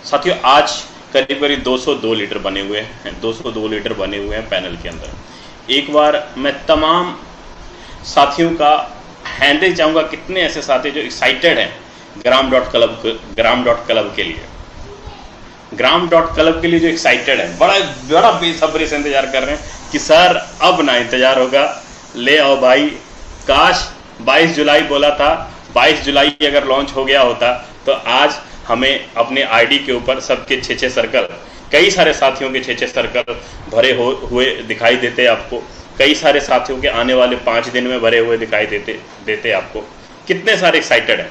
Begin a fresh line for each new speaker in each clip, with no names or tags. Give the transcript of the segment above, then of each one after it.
साथियों आज करीब करीब 202 लीटर बने हुए हैं, 202 लीटर बने हुए हैं पैनल के अंदर। एक बार मैं तमाम साथियों का हैंडल चाहूँगा, कितने ऐसे साथी जो एक्साइटेड हैं ग्राम डॉट क्लब के लिए, ग्राम डॉट क्लब के लिए जो एक्साइटेड है, बड़ा बेसब्री से इंतजार कर रहे हैं कि सर अब ना इंतजार होगा, ले आओ भाई। काश 22 जुलाई बोला था, 22 जुलाई अगर लॉन्च हो गया होता तो आज हमें अपने आईडी के ऊपर सबके 6-6 सर्कल, कई सारे साथियों के 6-6 सर्कल भरे हुए दिखाई देते आपको, कई सारे साथियों के आने वाले 5 दिन में भरे हुए दिखाई देते आपको। कितने सारे एक्साइटेड हैं,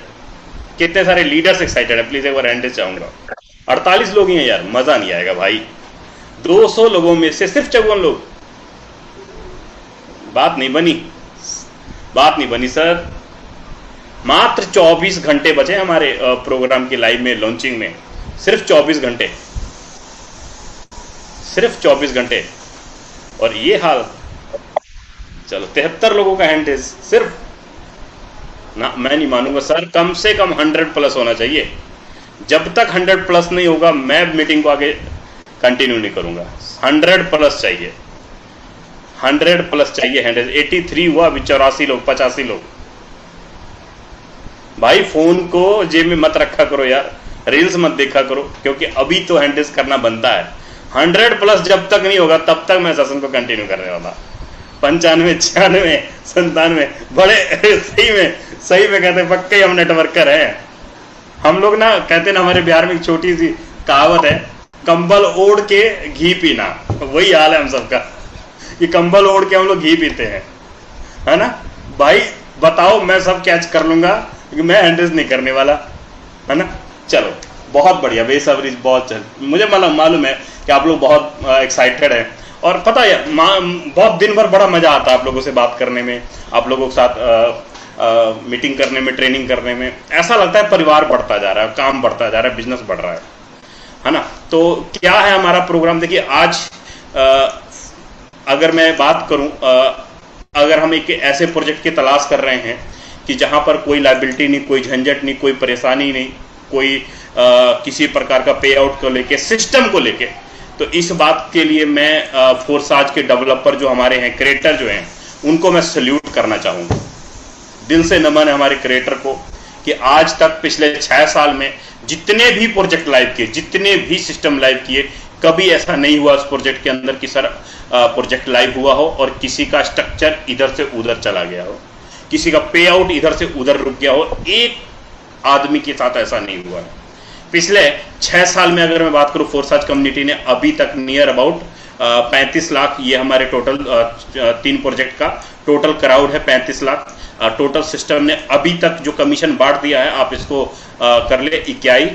कितने सारे लीडर्स एक्साइटेड हैं, प्लीज एक बार हैंड चाहूंगा। 48 लोग ही हैं यार, मजा नहीं आएगा भाई। 200 लोगों में से सिर्फ 54 लोग। बात नहीं बनी सर। मात्र 24 घंटे बचे हमारे प्रोग्राम की लाइव में, लॉन्चिंग में। सिर्फ 24 घंटे और ये हाल। चलो 73 लोगों का हैंड रेज सिर्फ ना, मैं नहीं मानूंगा सर, कम से कम 100 प्लस होना चाहिए। जब तक 100 प्लस नहीं होगा मैं मीटिंग को आगे कंटिन्यू नहीं करूंगा। 100 प्लस चाहिए, 100 प्लस चाहिए हैंड रेज। 83 हुआ, अभी 84 लोग, 85 लोग। भाई फोन को जेब में मत रखा करो यार, रील्स मत देखा करो, क्योंकि अभी तो हैंड रेज करना बनता है। 100 प्लस जब तक नहीं होगा तब तक मैं सेशन को कंटिन्यू करने वाला। 95, 96, 97 बड़े सही में कहते पक्के हम नेटवर्कर हैं। हम लोग ना कहते ना, हमारे बिहार में एक छोटी सी कहावत है, कंबल ओढ़ के घी पीना। वही हाल है हम सबका, कि कंबल ओढ़ के हम लोग घी पीते हैं, है ना भाई। बताओ मैं सब कैच कर लूंगा, क्योंकि मैं हैंडल्स नहीं करने वाला, है ना। चलो बहुत बढ़िया, बेसब्री बहुत चल। मुझे मालूम है कि आप लोग बहुत एक्साइटेड हैं, और पता है बहुत दिन भर बड़ा मजा आता है आप लोगों से बात करने में, आप लोगों के साथ मीटिंग करने में, ट्रेनिंग करने में। ऐसा लगता है परिवार बढ़ता जा रहा है, काम बढ़ता जा रहा है, बिजनेस बढ़ रहा है ना। तो क्या है हमारा प्रोग्राम, देखिए आज अगर मैं बात करूं, अगर हम एक ऐसे प्रोजेक्ट की तलाश कर रहे हैं कि जहां पर कोई लायबिलिटी नहीं, कोई झंझट नहीं, कोई परेशानी नहीं, कोई किसी प्रकार का पे आउट को लेके, सिस्टम को लेके, तो इस बात के लिए मैं फोरसाज के डेवलपर जो हमारे हैं, क्रिएटर जो हैं, उनको मैं सल्यूट करना चाहूँगा। दिल से नमन है हमारे क्रिएटर को कि आज तक पिछले 6 साल में जितने भी प्रोजेक्ट लाइव किए, जितने भी सिस्टम लाइव किए, कभी ऐसा नहीं हुआ उस प्रोजेक्ट के अंदर कि सर प्रोजेक्ट लाइव हुआ हो और किसी का स्ट्रक्चर इधर से उधर चला गया हो, किसी का पे आउट इधर से उधर रुक गया हो। एक आदमी के साथ ऐसा नहीं हुआ है। पिछले 6 साल में अगर मैं बात करूं, फोरसाज कम्युनिटी ने अभी तक नियर अबाउट 35 लाख, ये हमारे टोटल 3 प्रोजेक्ट का टोटल क्राउड है 35 लाख। टोटल सिस्टम ने अभी तक जो कमीशन बांट दिया है, आप इसको कर ले, इकाई,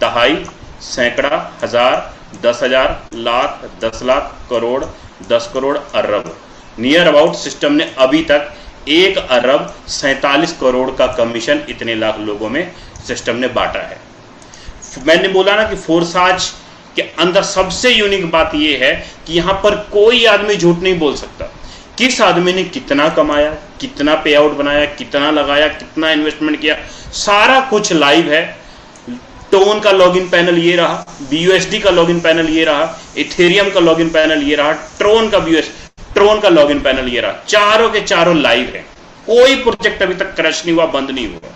दहाई, सैकड़ा, हजार, 10,000, लाख, 10 लाख, करोड़, 10 करोड़, अरब। नियर अबाउट सिस्टम ने अभी तक 1 अरब 47 करोड़ का कमीशन इतने लाख लोगों में सिस्टम ने बांटा है। मैंने बोला ना कि फोरसाज के अंदर सबसे यूनिक बात यह है कि यहां पर कोई आदमी झूठ नहीं बोल सकता। किस आदमी ने कितना कमाया, कितना पे आउट बनाया, कितना लगाया, कितना इन्वेस्टमेंट किया, सारा कुछ लाइव है। टोन का लॉगिन पैनल ये रहा, BUSD का लॉगिन पैनल ये रहा, इथेरियम का लॉगिन पैनल ये रहा, ट्रोन का लॉगिन पैनल ये रहा। चारों के चारों लाइव है। कोई प्रोजेक्ट अभी तक क्रैश नहीं हुआ, बंद नहीं हुआ।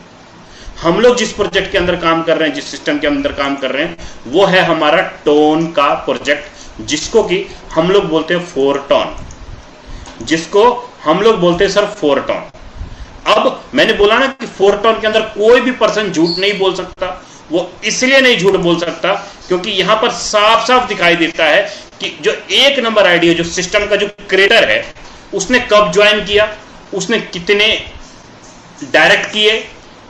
हम लोग जिस प्रोजेक्ट के अंदर काम कर रहे हैं, जिस सिस्टम के अंदर काम कर रहे हैं, वो है हमारा टोन का प्रोजेक्ट, जिसको कि हम लोग बोलते हैं 4 टन, जिसको हम लोग बोलते हैं सर 4 टन। अब मैंने बोला ना कि 4 टन के अंदर कोई भी पर्सन झूठ नहीं बोल सकता। वो इसलिए नहीं झूठ बोल सकता क्योंकि यहां पर साफ साफ दिखाई देता है कि जो 1 नंबर आईडी है, जो सिस्टम का जो क्रिएटर है, उसने कब ज्वाइन किया, उसने कितने डायरेक्ट किए,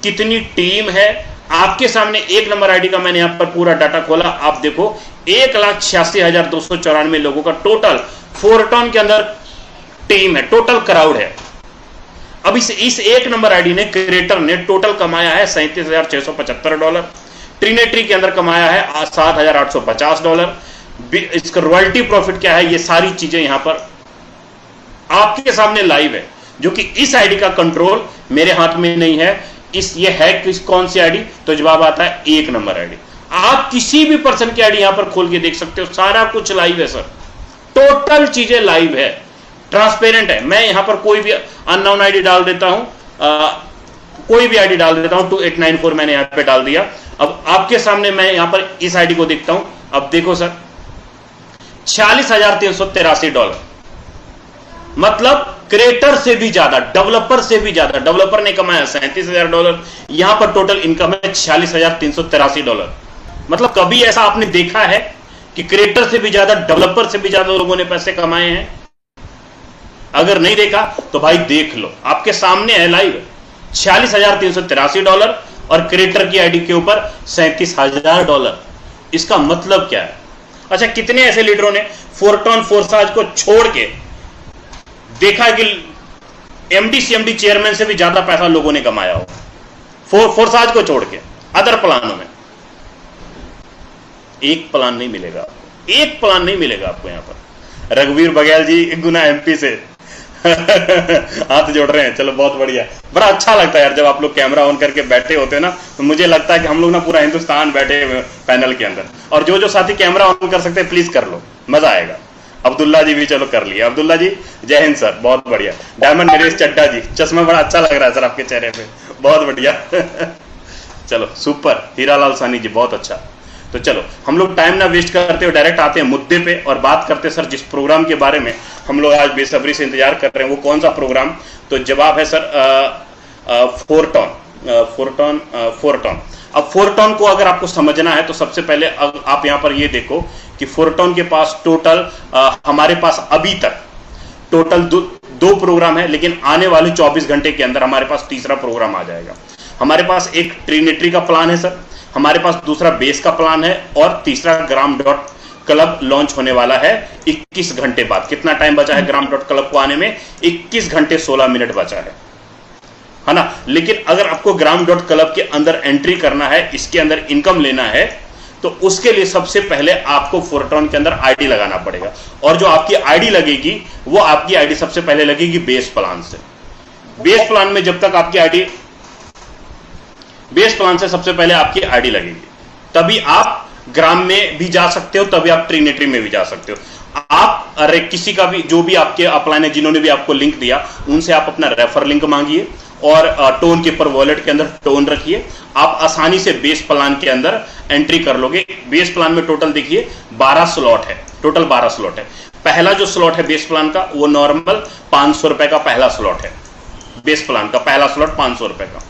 कितनी टीम है। आपके सामने 1 नंबर आईडी का मैंने यहां पर पूरा डाटा खोला, आप देखो 1,86,294 लोगों का टोटल 4 टन के अंदर टीम है, टोटल क्राउड है। अब इस 1 नंबर आईडी ने, क्रिएटर ने टोटल कमाया है $37,675। ट्रिनेटरी के अंदर कमाया है $7,850। इसका रॉयल्टी प्रॉफिट क्या है, ये सारी चीजें यहां पर आपके सामने लाइव है, जो कि इस आईडी का कंट्रोल मेरे हाथ में नहीं है। ये है किस कौन सी आईडी, तो जवाब आता है 1 नंबर आईडी। आप किसी भी पर्सन की आईडी यहां पर खोल के देख सकते हो, सारा कुछ लाइव है सर, टोटल चीजें लाइव है, ट्रांसपेरेंट है। मैं यहां पर कोई भी अननोन आईडी डाल देता हूं, कोई भी आईडी डाल देता हूं, 2894 मैंने यहां पे डाल दिया। अब आपके सामने मैं यहां पर इस आईडी को देखता हूं, अब देखो सर $46,383, मतलब क्रिएटर से भी ज्यादा, डेवलपर से भी ज्यादा। डेवलपर ने कमाया $37,000, यहां पर टोटल इनकम है $46,383। मतलब कभी ऐसा आपने देखा है कि क्रिएटर से भी ज्यादा, डेवलपर से भी ज्यादा लोगों ने पैसे कमाए हैं? अगर नहीं देखा तो भाई देख लो, आपके सामने है लाइव, $46,383 और क्रिएटर की आईडी के ऊपर $37,000। इसका मतलब क्या है? अच्छा, कितने ऐसे लीडरों ने फोरटॉन फोर्साज को छोड़ के देखा कि एमडी सीएमडी चेयरमैन से भी ज्यादा पैसा लोगों ने कमाया हो, फोर्साज को छोड़ के अदर प्लानों में? एक प्लान नहीं मिलेगा, एक प्लान नहीं मिलेगा आपको यहां पर। रघुवीर बघेल जी गुना एमपी से हाथ जोड़ रहे हैं, चलो बहुत बढ़िया। बड़ा अच्छा लगता है यार जब आप लोग कैमरा ऑन करके बैठे होते हैं ना, तो मुझे लगता है कि हम लोग ना पूरा हिंदुस्तान बैठे हुए पैनल के अंदर। और जो जो साथी कैमरा ऑन कर सकते हैं प्लीज कर लो, मजा आएगा। अब्दुल्ला जी भी चलो कर लिया। अब्दुल्ला जी जय हिंद सर, बहुत बढ़िया। डायमंड नरेश चड्डा जी, चश्मा बड़ा अच्छा लग रहा है सर आपके चेहरे पे, बहुत बढ़िया चलो सुपर। हीरालाल सानी जी बहुत अच्छा। तो चलो हम लोग टाइम ना वेस्ट करते हुए डायरेक्ट आते हैं मुद्दे पे और बात करते हैं सर जिस प्रोग्राम के बारे में हम लोग आज बेसब्री से इंतजार कर रहे हैं, वो कौन सा प्रोग्राम? तो जवाब है सर फोरटॉन। अब फोरटॉन को अगर आपको समझना है तो सबसे पहले आप यहां पर ये देखो कि फोरटॉन के पास टोटल हमारे पास अभी तक टोटल दो प्रोग्राम है, लेकिन आने वाले 24 घंटे के अंदर हमारे पास तीसरा प्रोग्राम आ जाएगा। हमारे पास एक ट्रिनिटी का प्लान है सर, हमारे पास दूसरा बेस का प्लान है और तीसरा ग्राम डॉट क्लब लॉन्च होने वाला है 21 घंटे बाद। कितना टाइम बचा है ग्राम डॉट क्लब को आने में? 21 घंटे 16 मिनट बचा है ना। लेकिन अगर आपको ग्राम डॉट क्लब के अंदर एंट्री करना है, इसके अंदर इनकम लेना है, तो उसके लिए सबसे पहले आपको फोरटॉन के अंदर आईडी लगाना पड़ेगा। और जो आपकी आईडी लगेगी वो आपकी आईडी सबसे पहले लगेगी बेस प्लान से। बेस प्लान में जब तक आपकी आईडी बेस प्लान से सबसे पहले आपकी आईडी लगेगी, तभी आप ग्राम में भी जा सकते हो, तभी आप ट्रिनिटी में भी जा सकते हो। आप अरे किसी का भी, जो भी आपके अपलाइन है, जिन्होंने भी आपको लिंक दिया, उनसे आप अपना रेफर लिंक मांगिए और टोन कीपर वॉलेट के अंदर टोन रखिए। आप आसानी से बेस प्लान के अंदर एंट्री कर लोगे। बेस प्लान में टोटल देखिए 12 स्लॉट है, टोटल 12 स्लॉट है। पहला जो स्लॉट है बेस प्लान का वो नॉर्मल 500 रुपए का पहला स्लॉट है। बेस प्लान का पहला स्लॉट 500 रुपए का।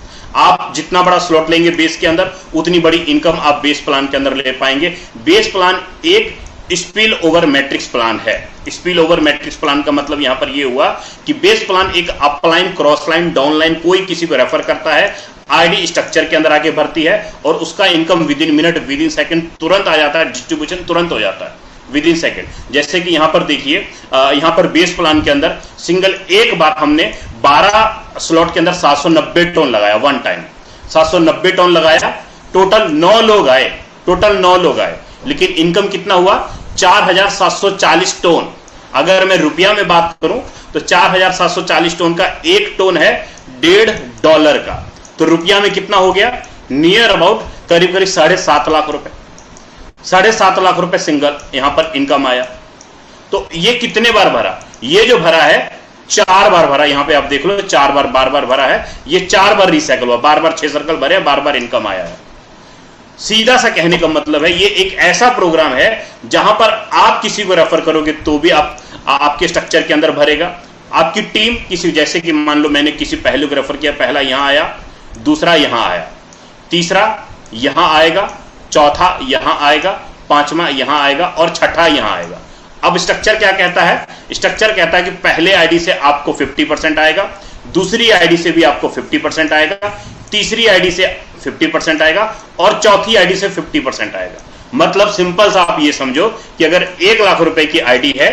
आप जितना बड़ा स्लॉट लेंगे बेस के अंदर, उतनी बड़ी इनकम आप बेस प्लान के अंदर ले पाएंगे। बेस प्लान एक स्पिल ओवर मैट्रिक्स प्लान है। स्पिल ओवर मैट्रिक्स प्लान का मतलब यहां पर यह हुआ कि बेस प्लान एक upline, cross line, down line, कोई किसी को रेफर करता है, आईडी स्ट्रक्चर के अंदर आगे भरती है और उसका income with in minute, with in second तुरंत आ जाता है, डिस्ट्रीब्यूशन तुरंत हो जाता है विद इन सेकंड। जैसे कि यहां पर देखिए, यहां पर बेस प्लान के अंदर सिंगल एक बार हमने 12 स्लॉट के अंदर 790 टोन लगाया, वन टाइम 790 टोन लगाया। टोटल 9 लोग आए, टोटल 9 लोग आए, लेकिन इनकम कितना हुआ? 4740 टोन। अगर मैं रुपया में बात करूं तो 4740 टोन का एक टोन है $1.5 का, तो रुपया में कितना हो गया? नियर अबाउट करीब करीब 7.5 लाख रुपए, 7.5 लाख रुपए सिंगल यहां पर इनकम आया। तो ये कितने बार भरा? ये जो भरा है 4 बार भरा, यहां पे आप देख लो 4 बार, बार भरा है। ये 4 बार रिसाइकल हुआ, बार 6 सर्कल भरे, बार इनकम आया है। सीधा सा कहने का मतलब है ये एक ऐसा प्रोग्राम है जहां पर आप किसी को रेफर करोगे तो भी आपके स्ट्रक्चर के अंदर भरेगा। आपकी टीम किसी, जैसे कि मान लो मैंने किसी पहलू को रेफर किया, पहला यहां आया, दूसरा यहां आया, तीसरा यहां आएगा, चौथा यहां आएगा, पांचवा यहां आएगा और छठा यहां आएगा। अब स्ट्रक्चर क्या कहता है? स्ट्रक्चर कहता है कि पहले आईडी से आपको 50% आएगा, दूसरी आईडी से भी आपको 50% आएगा, तीसरी आईडी से 50% आएगा और चौथी आईडी से 50% आएगा। मतलब सिंपल सा आप ये समझो कि अगर 1 लाख रुपए की आईडी है,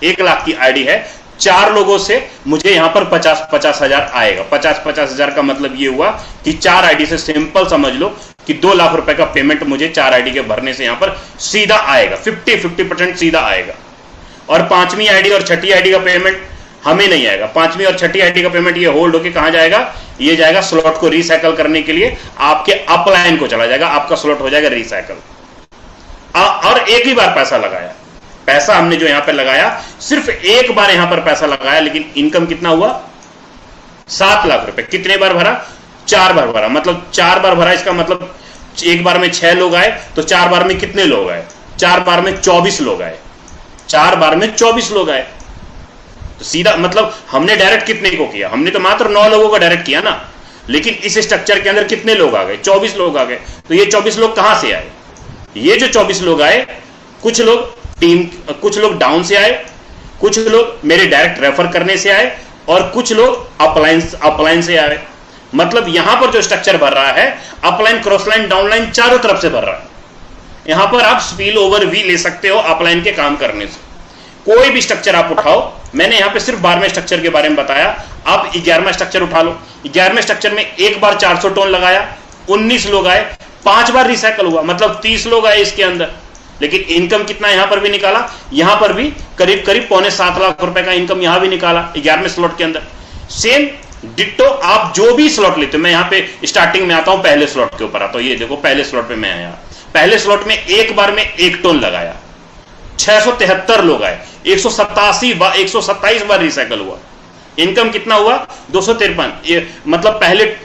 1 लाख की आईडी है, 4 लोगों से मुझे यहां पर 50 हजार आएगा। 50 हजार का मतलब ये हुआ कि 4 आईडी से, सिंपल समझ लो कि 2 लाख रुपए का पेमेंट मुझे 4 आईडी के भरने से यहां पर सीधा आएगा, 50% सीधा आएगा। और 5वीं आईडी और 6ठी आईडी का पेमेंट हमें नहीं आएगा। पांचवी और छठी आईडी का पेमेंट ये होल्ड होके कहां जाएगा, ये जाएगा स्लॉट को रिसाइकल करने के लिए, आपके अपलाइन को चला जाएगा, आपका स्लॉट हो जाएगा रिसाइकल। और एक ही बार पैसा लगाया, पैसा हमने जो यहां पर लगाया सिर्फ एक बार यहां पर पैसा लगाया, लेकिन इनकम कितना हुआ 7 लाख रुपए। कितने बार भरा, 4 बार भरा, मतलब 4 बार भरा। इसका मतलब एक बार में 6 लोग आए, तो 4 बार में कितने लोग आए, 4 बार में 24 लोग आए, 4 बार में 24 लोग आए। तो सीधा मतलब हमने डायरेक्ट कितने को किया, हमने तो मात्र 9 लोगों को डायरेक्ट किया ना, लेकिन इस स्ट्रक्चर के अंदर कितने लोग आ गए, 24 लोग आ गए। तो ये 24 लोग कहां से आए, ये जो 24 लोग आए, कुछ लोग टीम, कुछ लोग डाउन से आए, कुछ लोग मेरे डायरेक्ट रेफर करने से आए, और कुछ लोग अपलाइन से आए। मतलब यहां पर जो स्ट्रक्चर भर रहा है, अपलाइन, क्रॉसलाइन, डाउनलाइन चारों तरफ से भर रहा है। यहां पर आप स्पिल ओवर भी ले सकते हो अपलाइन के काम करने से। कोई भी स्ट्रक्चर आप उठाओ, मैंने यहां पे सिर्फ 12वें स्ट्रक्चर के बारे में बताया, आप 11वां स्ट्रक्चर उठा लो। 11वें स्ट्रक्चर में एक बार 400 टोन लगाया, 19 लोग आए, 5 बार रिसाइकल हुआ, मतलब 30 लोग आए इसके अंदर। लेकिन इनकम कितना यहां पर भी निकाला, यहां पर भी करीब करीब 6.25 लाख रुपए का इनकम यहां भी निकाला 11वें स्लॉट के अंदर। सेम डिट्टो आप जो भी स्लॉट लेते हो, मैं यहां पे स्टार्टिंग में आता हूं, पहले स्लॉट के ऊपर आता हूं। ये देखो पहले स्लॉट पे मैं आया, पहले स्लॉट में एक बार में 1 टोन लगाया, 673 लोग आए, 127 बार रिसाइकल हुआ। इनकम कितना हुआ 253। मतलब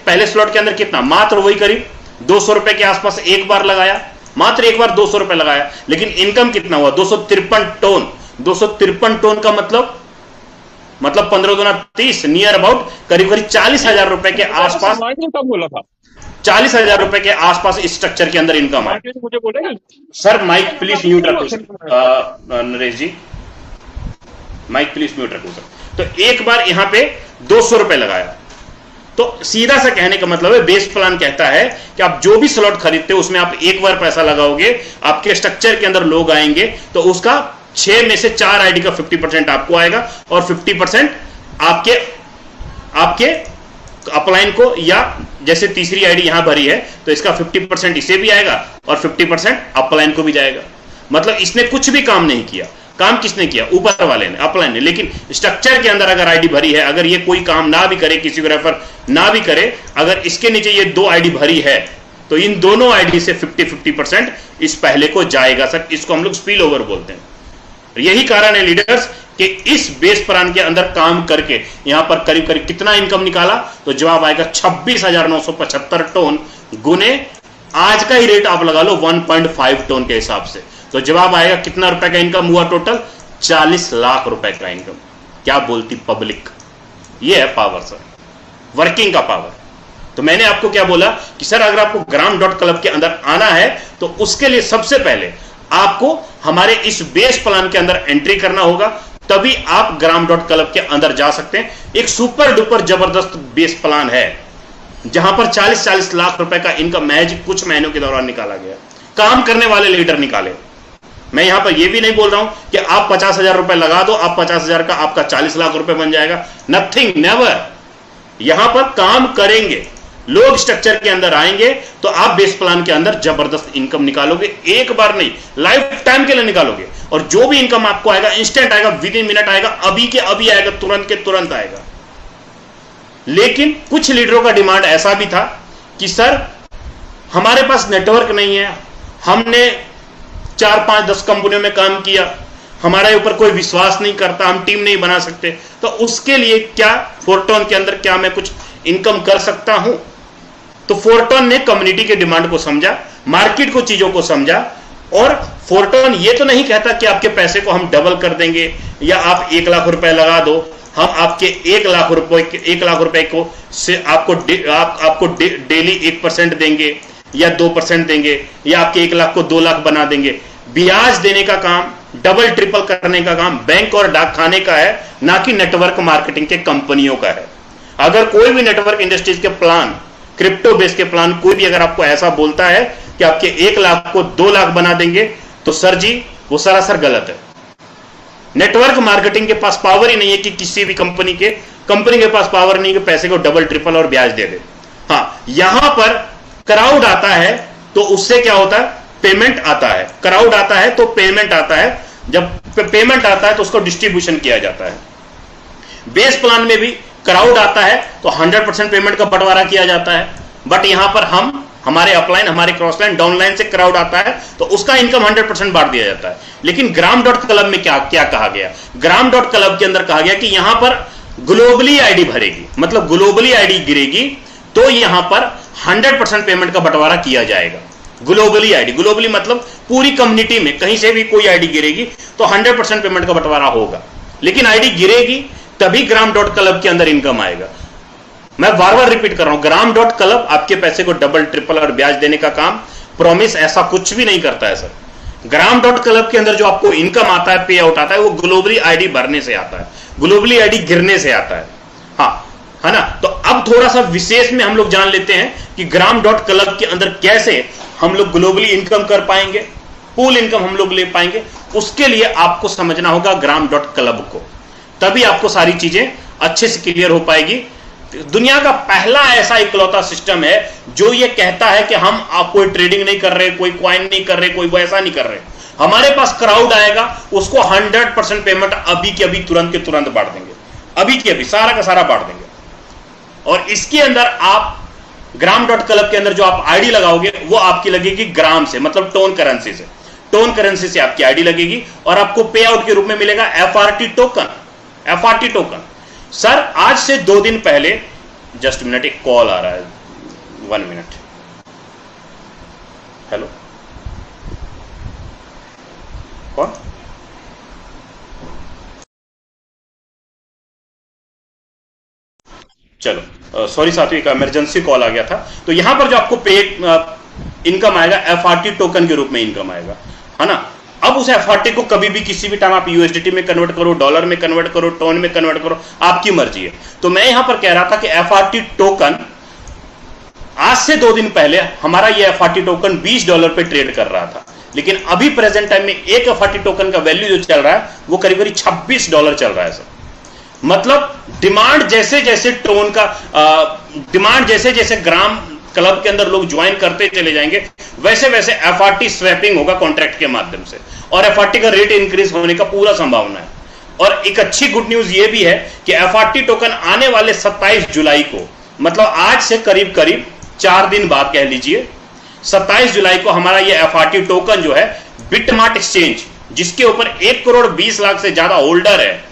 पहले स्लॉट के अंदर कितना, मात्र वही करीब 200 रुपए के आसपास एक बार लगाया, मात्र एक बार 200 रुपए लगाया, लेकिन इनकम कितना हुआ 253 टोन। 253 टोन का मतलब 15 दूना 30, नियर अबाउट करीब करीब 40,000 रुपए के आसपास, 40,000 रुपए के आसपास इस स्ट्रक्चर के अंदर इनकम है।
मुझे बोलेगा
सर माइक प्लीज म्यूट रखो sir, Naresh ji mike please mute रखो सर। तो एक बार यहां पे 200 रुपए लगाया, तो सीधा सा कहने का मतलब है, बेस प्लान कहता है कि आप जो भी स्लॉट खरीदते हो उसमें आप एक बार पैसा लगाओगे, आपके स्ट्रक्चर के अंदर लोग आएंगे, तो उसका 6 में से 4 आईडी का 50% आपको आएगा, और 50% आपके अपलाइन को, या जैसे तीसरी आईडी यहां भरी है तो इसका 50% इसे भी आएगा और 50% अपलाइन को भी जाएगा। मतलब इसने कुछ भी काम नहीं किया, काम किसने किया, ऊपर वाले ने, अपलाइन ने। लेकिन स्ट्रक्चर के अंदर अगर आईडी भरी है, अगर ये कोई काम ना भी करे, किसी को रेफर ना भी करे, अगर इसके नीचे ये 2 आईडी भरी है, तो इन दोनों आईडी से 50% इस पहले को जाएगा सर। इसको हम लोग स्पिल ओवर बोलते हैं। यही कारण है लीडर्स कि इस बेस प्लान के अंदर काम करके यहां पर करीब करीब कितना इनकम निकाला, तो जवाब आएगा 26,975 टोन गुने आज का ही रेट आप लगा लो 1.5 टोन के हिसाब से, तो जवाब आएगा कितना रुपए का इनकम हुआ टोटल, 40 लाख रुपए का इनकम। क्या बोलती पब्लिक, ये है पावर सर, वर्किंग का पावर। तो मैंने आपको क्या बोला कि सर अगर आपको gram.club के अंदर आना है तो उसके लिए सबसे पहले आपको हमारे इस बेस प्लान के अंदर एंट्री करना होगा, तभी आप gram.club के अंदर जा सकते हैं। एक सुपर डुपर जबरदस्त बेस प्लान है जहां पर 40 लाख रुपए का इनकम महज कुछ महीनों के दौरान निकाला गया, काम करने वाले लीडर निकाले। मैं यहां पर यह भी नहीं बोल रहा हूं कि आप 50,000 रुपए लगा दो, आप 50,000 का आपका 40 लाख रुपए बन जाएगा, नथिंग, नेवर। यहां पर काम करेंगे लोग, स्ट्रक्चर के अंदर आएंगे, तो आप बेस प्लान के अंदर जबरदस्त इनकम निकालोगे, एक बार नहीं लाइफ टाइम के लिए निकालोगे। और जो भी इनकम आपको आएगा इंस्टेंट आएगा, विद इन मिनट आएगा, अभी के अभी आएगा, तुरंत के तुरंत आएगा। लेकिन कुछ लीडरों का डिमांड ऐसा भी था कि सर हमारे पास नेटवर्क नहीं है, हमने 4, 5, 10 कंपनियों में काम किया, हमारे ऊपर कोई विश्वास नहीं करता, हम टीम नहीं बना सकते, तो उसके लिए क्या फोरटोन के अंदर क्या मैं कुछ इनकम कर सकता हूं। तो फोरटोन ने कम्युनिटी के डिमांड को समझा, मार्केट को, चीजों को समझा, और फोरटोन ये तो नहीं कहता कि आपके पैसे को हम डबल कर देंगे या आप 1 लाख रुपए लगा दो, हम आपके 1 लाख रुपए को से आपको डेली 1% देंगे या 2% देंगे, या आपके 1 लाख को 2 लाख बना देंगे। ब्याज देने का काम, डबल ट्रिपल करने का काम बैंक और डाकखाने का है, ना कि नेटवर्क मार्केटिंग के कंपनियों का है। अगर कोई भी नेटवर्क इंडस्ट्रीज के प्लान, क्रिप्टो बेस के प्लान, कोई भी अगर आपको ऐसा बोलता है कि आपके 1 लाख को 2 लाख बना देंगे, तो सर जी वो सरासर गलत है। नेटवर्क मार्केटिंग के पास पावर ही नहीं है कि किसी भी कंपनी के पास पावर नहीं है कि पैसे को डबल ट्रिपल और ब्याज दे दे। हाँ, यहां पर क्राउड आता है तो उससे क्या होता है, पेमेंट आता है। क्राउड आता है तो पेमेंट आता है, जब पेमेंट आता है तो उसको डिस्ट्रीब्यूशन किया जाता है। बेस प्लान में भी क्राउड आता है तो 100% पेमेंट का बंटवारा किया जाता है, बट यहां पर हमारे अपलाइन, हमारे क्रॉसलाइन, डाउनलाइन से क्राउड आता है तो उसका इनकम 100% बांट दिया जाता है। लेकिन ग्राम डॉट क्लब में क्या कहा गया, ग्राम डॉट क्लब के अंदर कहा गया कि यहां पर ग्लोबली आईडी भरेगी, मतलब ग्लोबली आईडी गिरेगी तो यहां पर 100% पेमेंट का बंटवारा किया जाएगा। ग्लोबली आईडी, ग्लोबली मतलब पूरी कम्युनिटी में कहीं से भी कोई आईडी गिरेगी तो 100% पेमेंट का बंटवारा होगा। लेकिन आईडी गिरेगी तभी ग्राम डॉट क्लब के अंदर इनकम आएगा। मैं बार बार रिपीट कर रहा हूं, ग्राम डॉट क्लब आपके पैसे को डबल ट्रिपल और ब्याज देने का काम, प्रॉमिस ऐसा कुछ भी नहीं करता है सर। ग्राम डॉट क्लब के अंदर जो आपको इनकम आता है, पे आउट आता है, वो ग्लोबली आईडी भरने से आता है, ग्लोबली आईडी गिरने से आता है। हाँ, है ना। तो अब थोड़ा सा विशेष में हम लोग जान लेते हैं कि ग्राम डॉट क्लब के अंदर कैसे हम लोग ग्लोबली इनकम कर पाएंगे, पूल इनकम हम लोग ले पाएंगे। उसके लिए आपको समझना होगा ग्राम डॉट क्लब को, तभी आपको सारी चीजें अच्छे से क्लियर हो पाएगी। दुनिया का पहला ऐसा इकलौता सिस्टम है जो ये कहता है कि हम आप कोई ट्रेडिंग नहीं कर रहे, कोई क्वाइन नहीं कर रहे, कोई वैसा नहीं कर रहे। हमारे पास क्राउड आएगा, उसको 100% पेमेंट अभी की अभी तुरंत के तुरंत बांट देंगे, अभी की अभी सारा का सारा बांट देंगे। और इसके अंदर आप ग्राम डॉट क्लब के अंदर जो आप आईडी लगाओगे वो आपकी लगेगी ग्राम से, मतलब टोन करेंसी से, टोन करेंसी से आपकी आईडी लगेगी और आपको पे आउट के रूप में मिलेगा FRT token. FRT token sir आज से 2 दिन पहले, जस्ट मिनट, एक कॉल आ रहा है, 1 मिनट। हेलो, कौन? चलो सॉरी साथियों, एक इमरजेंसी कॉल आ गया था। तो यहां पर जो आपको पे इनकम आएगा एफआरटी टोकन के रूप में इनकम आएगा, है ना। अब उस एफआरटी को कभी भी किसी भी टाइम आप यूएसडीटी में कन्वर्ट करो, डॉलर में कन्वर्ट करो, टोन में कन्वर्ट करो, आपकी मर्जी है। तो मैं यहां पर कह रहा था कि एफआरटी टोकन आज से 2 दिन पहले हमारा ये एफआरटी टोकन $20 पे ट्रेड कर रहा था, लेकिन अभी प्रेजेंट टाइम में एक एफआरटी टोकन का वैल्यू जो चल रहा है वो करीब करीब $26 चल रहा है सर। मतलब डिमांड जैसे जैसे टोन का डिमांड जैसे जैसे ग्राम क्लब के अंदर लोग ज्वाइन करते चले जाएंगे, वैसे वैसे एफआरटी स्वैपिंग होगा कॉन्ट्रैक्ट के माध्यम से, और एफआरटी का रेट इंक्रीज होने का पूरा संभावना है। और एक अच्छी गुड न्यूज ये भी है कि एफआरटी टोकन आने वाले 27 जुलाई को, मतलब आज से करीब करीब 4 दिन बाद कह लीजिए, 27 जुलाई को हमारा ये एफआरटी टोकन जो है बिटमार्ट एक्सचेंज, जिसके ऊपर 1 करोड़ 20 लाख से ज्यादा होल्डर है,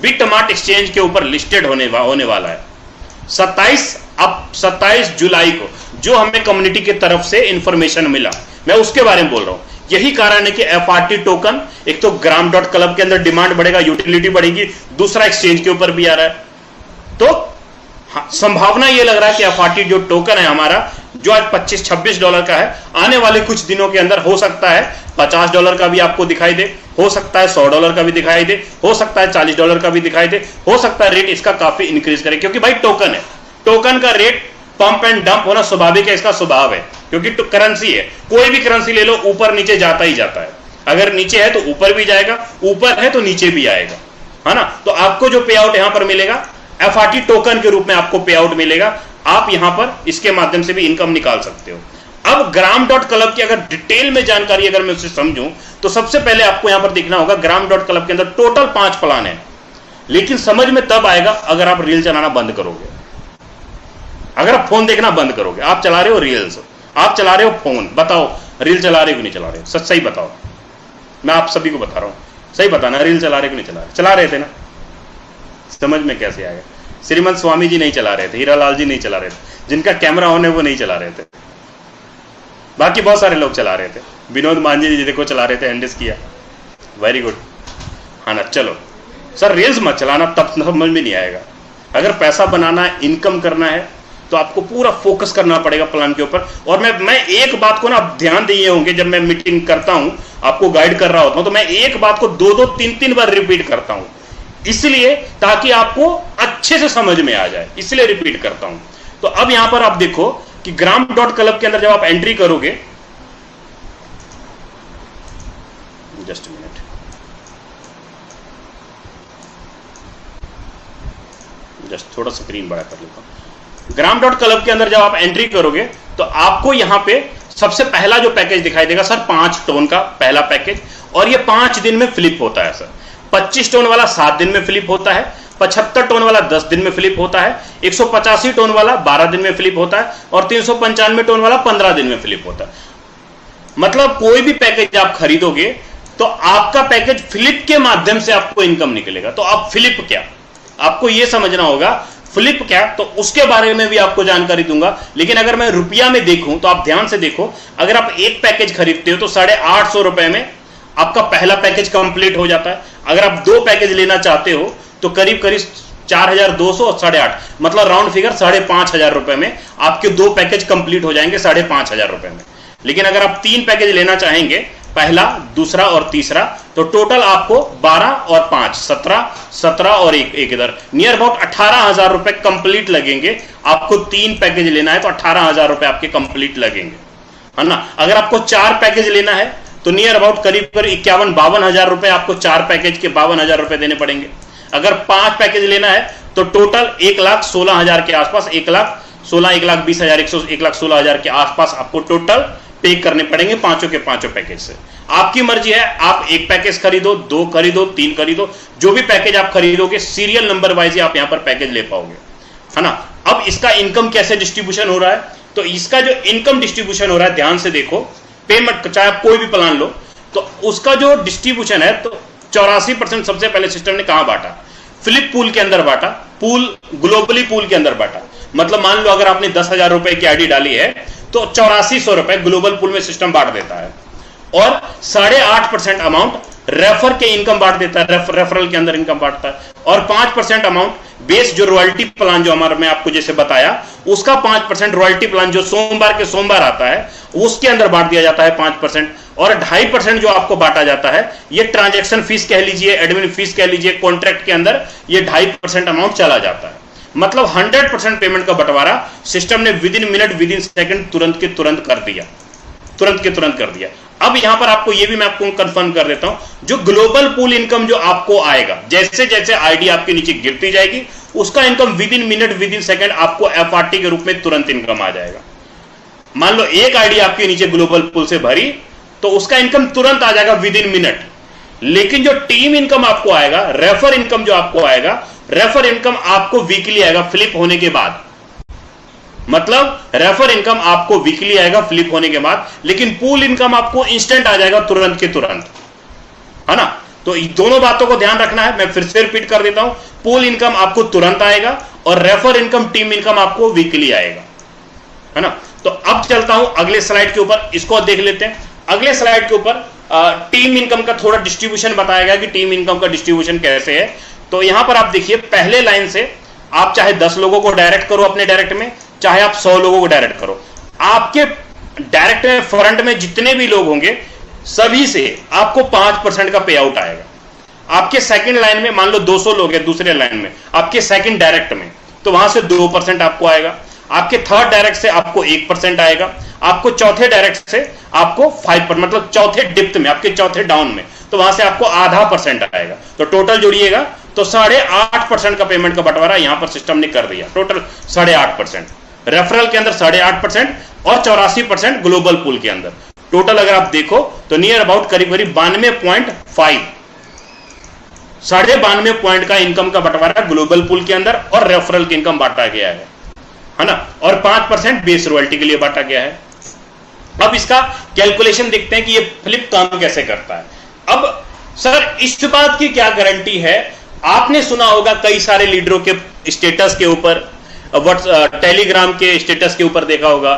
बिटमार्ट एक्सचेंज के ऊपर लिस्टेड होने वाला है 27 जुलाई को, जो हमें कम्युनिटी की तरफ से इंफॉर्मेशन मिला, मैं उसके बारे में बोल रहा हूं। यही कारण है कि एफआरटी टोकन, एक तो ग्राम डॉट क्लब के अंदर डिमांड बढ़ेगा, यूटिलिटी बढ़ेगी, दूसरा एक्सचेंज के ऊपर भी आ रहा है। तो संभावना यह लग रहा है कि एफआरटी जो टोकन है हमारा, जो आज $25-26 का है, आने वाले कुछ दिनों के अंदर हो सकता है $50 का भी आपको दिखाई दे, हो सकता है $100 का भी दिखाई दे, हो सकता है $40 का भी दिखाई दे, हो सकता है रेट इसका काफी इंक्रीज करे, क्योंकि भाई टोकन है, टोकन का रेट पंप एंड डंप होना स्वाभाविक है, इसका स्वभाव है, क्योंकि करेंसी है। कोई भी करेंसी ले लो ऊपर नीचे जाता ही जाता है, अगर नीचे है तो ऊपर भी जाएगा, ऊपर है तो नीचे भी आएगा, है ना। तो आपको जो पे आउट यहां पर मिलेगा एफआरटी टोकन के रूप में आपको पे आउट मिलेगा, आप यहां पर इसके माध्यम से भी इनकम निकाल सकते हो। अब ग्राम डॉट क्लब की अगर डिटेल में जानकारी अगर मैं उसे समझूं तो सबसे पहले आपको यहां पर देखना होगा ग्राम डॉट क्लब के अंदर टोटल 5 प्लान है, लेकिन समझ में तब आएगा अगर आप रील चलाना बंद करोगे, अगर आप फोन देखना बंद करोगे। आप चला रहे हो रील्स, आप चला रहे हो फोन, बताओ रील चला रहे हो कि नहीं चला रहे हो, सच सही बताओ, मैं आप सभी को बता रहा हूं, सही बताना, रील चला रहे कि नहीं चला रहे? चला रहे थे ना, समझ में कैसे आएगा? श्रीमंत स्वामी जी नहीं चला रहे थे, हीरालाल जी नहीं चला रहे थे, जिनका कैमरा ऑन है वो नहीं चला रहे थे, बाकी बहुत सारे लोग चला रहे थे। विनोद मांझी जी देखो चला रहे थे, एंडिस किया, वेरी गुड, हाँ ना। चलो सर रील्स मत चलाना, तब समझ में नहीं आएगा। अगर पैसा बनाना है, इनकम करना है, तो आपको पूरा फोकस करना पड़ेगा प्लान के ऊपर। और मैं एक बात को ना आप ध्यान दिए होंगे, जब मैं मीटिंग करता हूं, आपको गाइड कर रहा होता हूं, तो मैं एक बात को 2-2, 3-3 बार रिपीट करता हूं, इसलिए ताकि आपको अच्छे से समझ में आ जाए, इसलिए रिपीट करता हूं। तो अब यहां पर आप देखो कि ग्राम डॉट क्लब के अंदर जब आप एंट्री करोगे, जस्ट मिनट, जस्ट थोड़ा स्क्रीन बड़ा कर लेता हूं। ग्राम डॉट क्लब के अंदर जब आप एंट्री करोगे तो आपको यहां पे सबसे पहला जो पैकेज दिखाई देगा सर, 5 टोन का पहला पैकेज, और ये 5 दिन में फ्लिप होता है सर। 25 टोन वाला 7 दिन में फ्लिप होता है, 75 टोन वाला 10 दिन में फ्लिप होता है, 185 टोन वाला 12 दिन में फ्लिप होता है और 395 टोन वाला 15 दिन में फ्लिप होता है। मतलब कोई भी पैकेज आप खरीदोगे तो आपका पैकेज फ्लिप के माध्यम से आपको इनकम निकलेगा। तो अब फ्लिप क्या, आपको यह समझना होगा फ्लिप क्या, तो उसके बारे में भी आपको जानकारी दूंगा। लेकिन अगर मैं रुपया में देखूं तो आप ध्यान से देखो, अगर आप एक पैकेज खरीदते हो तो 850 रुपए में आपका पहला पैकेज कंप्लीट हो जाता है। अगर आप 2 पैकेज लेना चाहते हो तो करीब करीब 4200 और 8.5 मतलब राउंड फिगर 5,500 रुपए में आपके 2 पैकेज कंप्लीट हो जाएंगे 5,500 रुपए में। लेकिन अगर आप 3 पैकेज लेना चाहेंगे, पहला, दूसरा और तीसरा, तो टोटल आपको 12 और 5 17 और एक इधर नियर अबाउट 18,000 रुपए कंप्लीट लगेंगे। आपको 3 पैकेज लेना है तो 18,000 रुपए आपके कंप्लीट लगेंगे, है ना। अगर आपको 4 पैकेज लेना है तो नियर अबाउट करीब 51-52,000 रुपए आपको 4 पैकेज के 52,000 रुपए देने पड़ेंगे। अगर 5 पैकेज लेना है तो टोटल 1,16,000 के आसपास, 1,16,000, 1,20,000, 1,16,000 के आसपास आपको टोटल पे करने पड़ेंगे पांचों के पांचों पैकेज से। आपकी मर्जी है, आप 1 पैकेज खरीदो, 2 खरीदो, 3 खरीदो, जो भी पैकेज आप खरीदोगे सीरियल नंबर वाइज ही आप यहां पर पैकेज ले पाओगे, है ना। अब इसका इनकम कैसे डिस्ट्रीब्यूशन हो रहा है, तो इसका जो इनकम डिस्ट्रीब्यूशन हो रहा है ध्यान से देखो, पेमेंट चाहे आप कोई भी प्लान लो तो उसका जो डिस्ट्रीब्यूशन है, तो 84% सबसे पहले सिस्टम ने कहां बांटा, फ्लिप पूल के अंदर बांटा, पूल ग्लोबली पूल के अंदर बांटा। मतलब मान लो अगर आपने 10,000 रुपए की आईडी डाली है तो 8400 रुपए ग्लोबल पूल में सिस्टम बांट देता है और 8.5% अमाउंट रेफर के इनकम बांट देता है, रेफरल के अंदर इनकम बांटता है, और 5% अमाउंट बेस जो रॉयल्टी प्लान जो हमारा मैं आपको जैसे बताया उसका 5% रॉयल्टी प्लान जो सोमवार के सोमवार आता है उसके अंदर बांट दिया जाता है 5%, और 2.5% जो आपको बांटा जाता है ये ट्रांजैक्शन फीस कह लीजिए, एडमिन फीस कह लीजिए, कॉन्ट्रैक्ट के अंदर ये 2.5% अमाउंट चला जाता है। मतलब 100% पेमेंट का बंटवारा सिस्टम ने with in minute with in second तुरंत के तुरंत कर दिया, तुरंत के तुरंत कर दिया। अब यहां पर आपको ये भी मैं आपको कंफर्म कर देता हूं, जो ग्लोबल पूल इनकम जो आपको आएगा, जैसे जैसे आईडी आपके नीचे गिरती जाएगी उसका income with in minute with in second आपको एफआरटी के रूप में तुरंत इनकम आ जाएगा। मान लो एक आईडी आपके नीचे ग्लोबल पूल से भरी तो उसका इनकम तुरंत आ जाएगा विद इन मिनट। लेकिन जो टीम इनकम आपको आएगा, रेफर इनकम जो आपको आएगा, रेफर इनकम आपको वीकली आएगा फ्लिप होने के बाद। मतलब रेफर इनकम आपको वीकली आएगा फ्लिप होने के बाद, लेकिन पूल इनकम आपको इंस्टेंट आ जाएगा तुरंत के तुरंत, है ना। तो दोनों बातों को ध्यान रखना है, मैं फिर से रिपीट कर देता हूं, पूल इनकम आपको तुरंत आएगा और रेफर इनकम टीम इनकम आपको वीकली आएगा, है ना। तो अब चलता हूं अगले स्लाइड के ऊपर, इसको देख लेते हैं। अगले स्लाइड के ऊपर टीम इनकम का थोड़ा डिस्ट्रीब्यूशन बताया गया कि टीम इनकम का डिस्ट्रीब्यूशन कैसे है। तो यहां पर आप देखिए पहले लाइन से आप चाहे 10 लोगों को डायरेक्ट करो अपने डायरेक्ट में, चाहे आप 100 लोगों को डायरेक्ट करो, आपके डायरेक्ट में फ्रंट में जितने भी लोग होंगे सभी से आपको 5% का पे आउट आएगा। आपके सेकंड लाइन में मान लो 200 लोग हैं दूसरे लाइन में, आपके सेकंड डायरेक्ट में, तो वहां से 2% आपको आएगा। आपके थर्ड डायरेक्ट से आपको 1% आएगा, आपको चौथे डायरेक्ट से आपको 5%, मतलब चौथे डिप्थ में, आपके चौथे डाउन में, तो वहां से आपको 0.5% आएगा। तो टोटल जोड़िएगा तो 8.5% का पेमेंट का बंटवारा यहां पर सिस्टम ने कर दिया। टोटल 8.5%, रेफरल के अंदर 8.5% और 84% ग्लोबल पूल के अंदर। टोटल अगर आप देखो तो नियर अबाउट करीब करीब 92.5, 92.5 पॉइंट का इनकम का बंटवारा ग्लोबल पूल के अंदर और रेफरल की इनकम बांटा गया है ना, और 5% बेस रॉयल्टी के लिए बांटा गया है। अब इसका कैलकुलेशन देखते हैं कि ये फ्लिप काम कैसे करता है। अब सर इस बात की क्या गारंटी है, आपने सुना होगा कई सारे लीडरों के स्टेटस के ऊपर, टेलीग्राम के स्टेटस के ऊपर देखा होगा,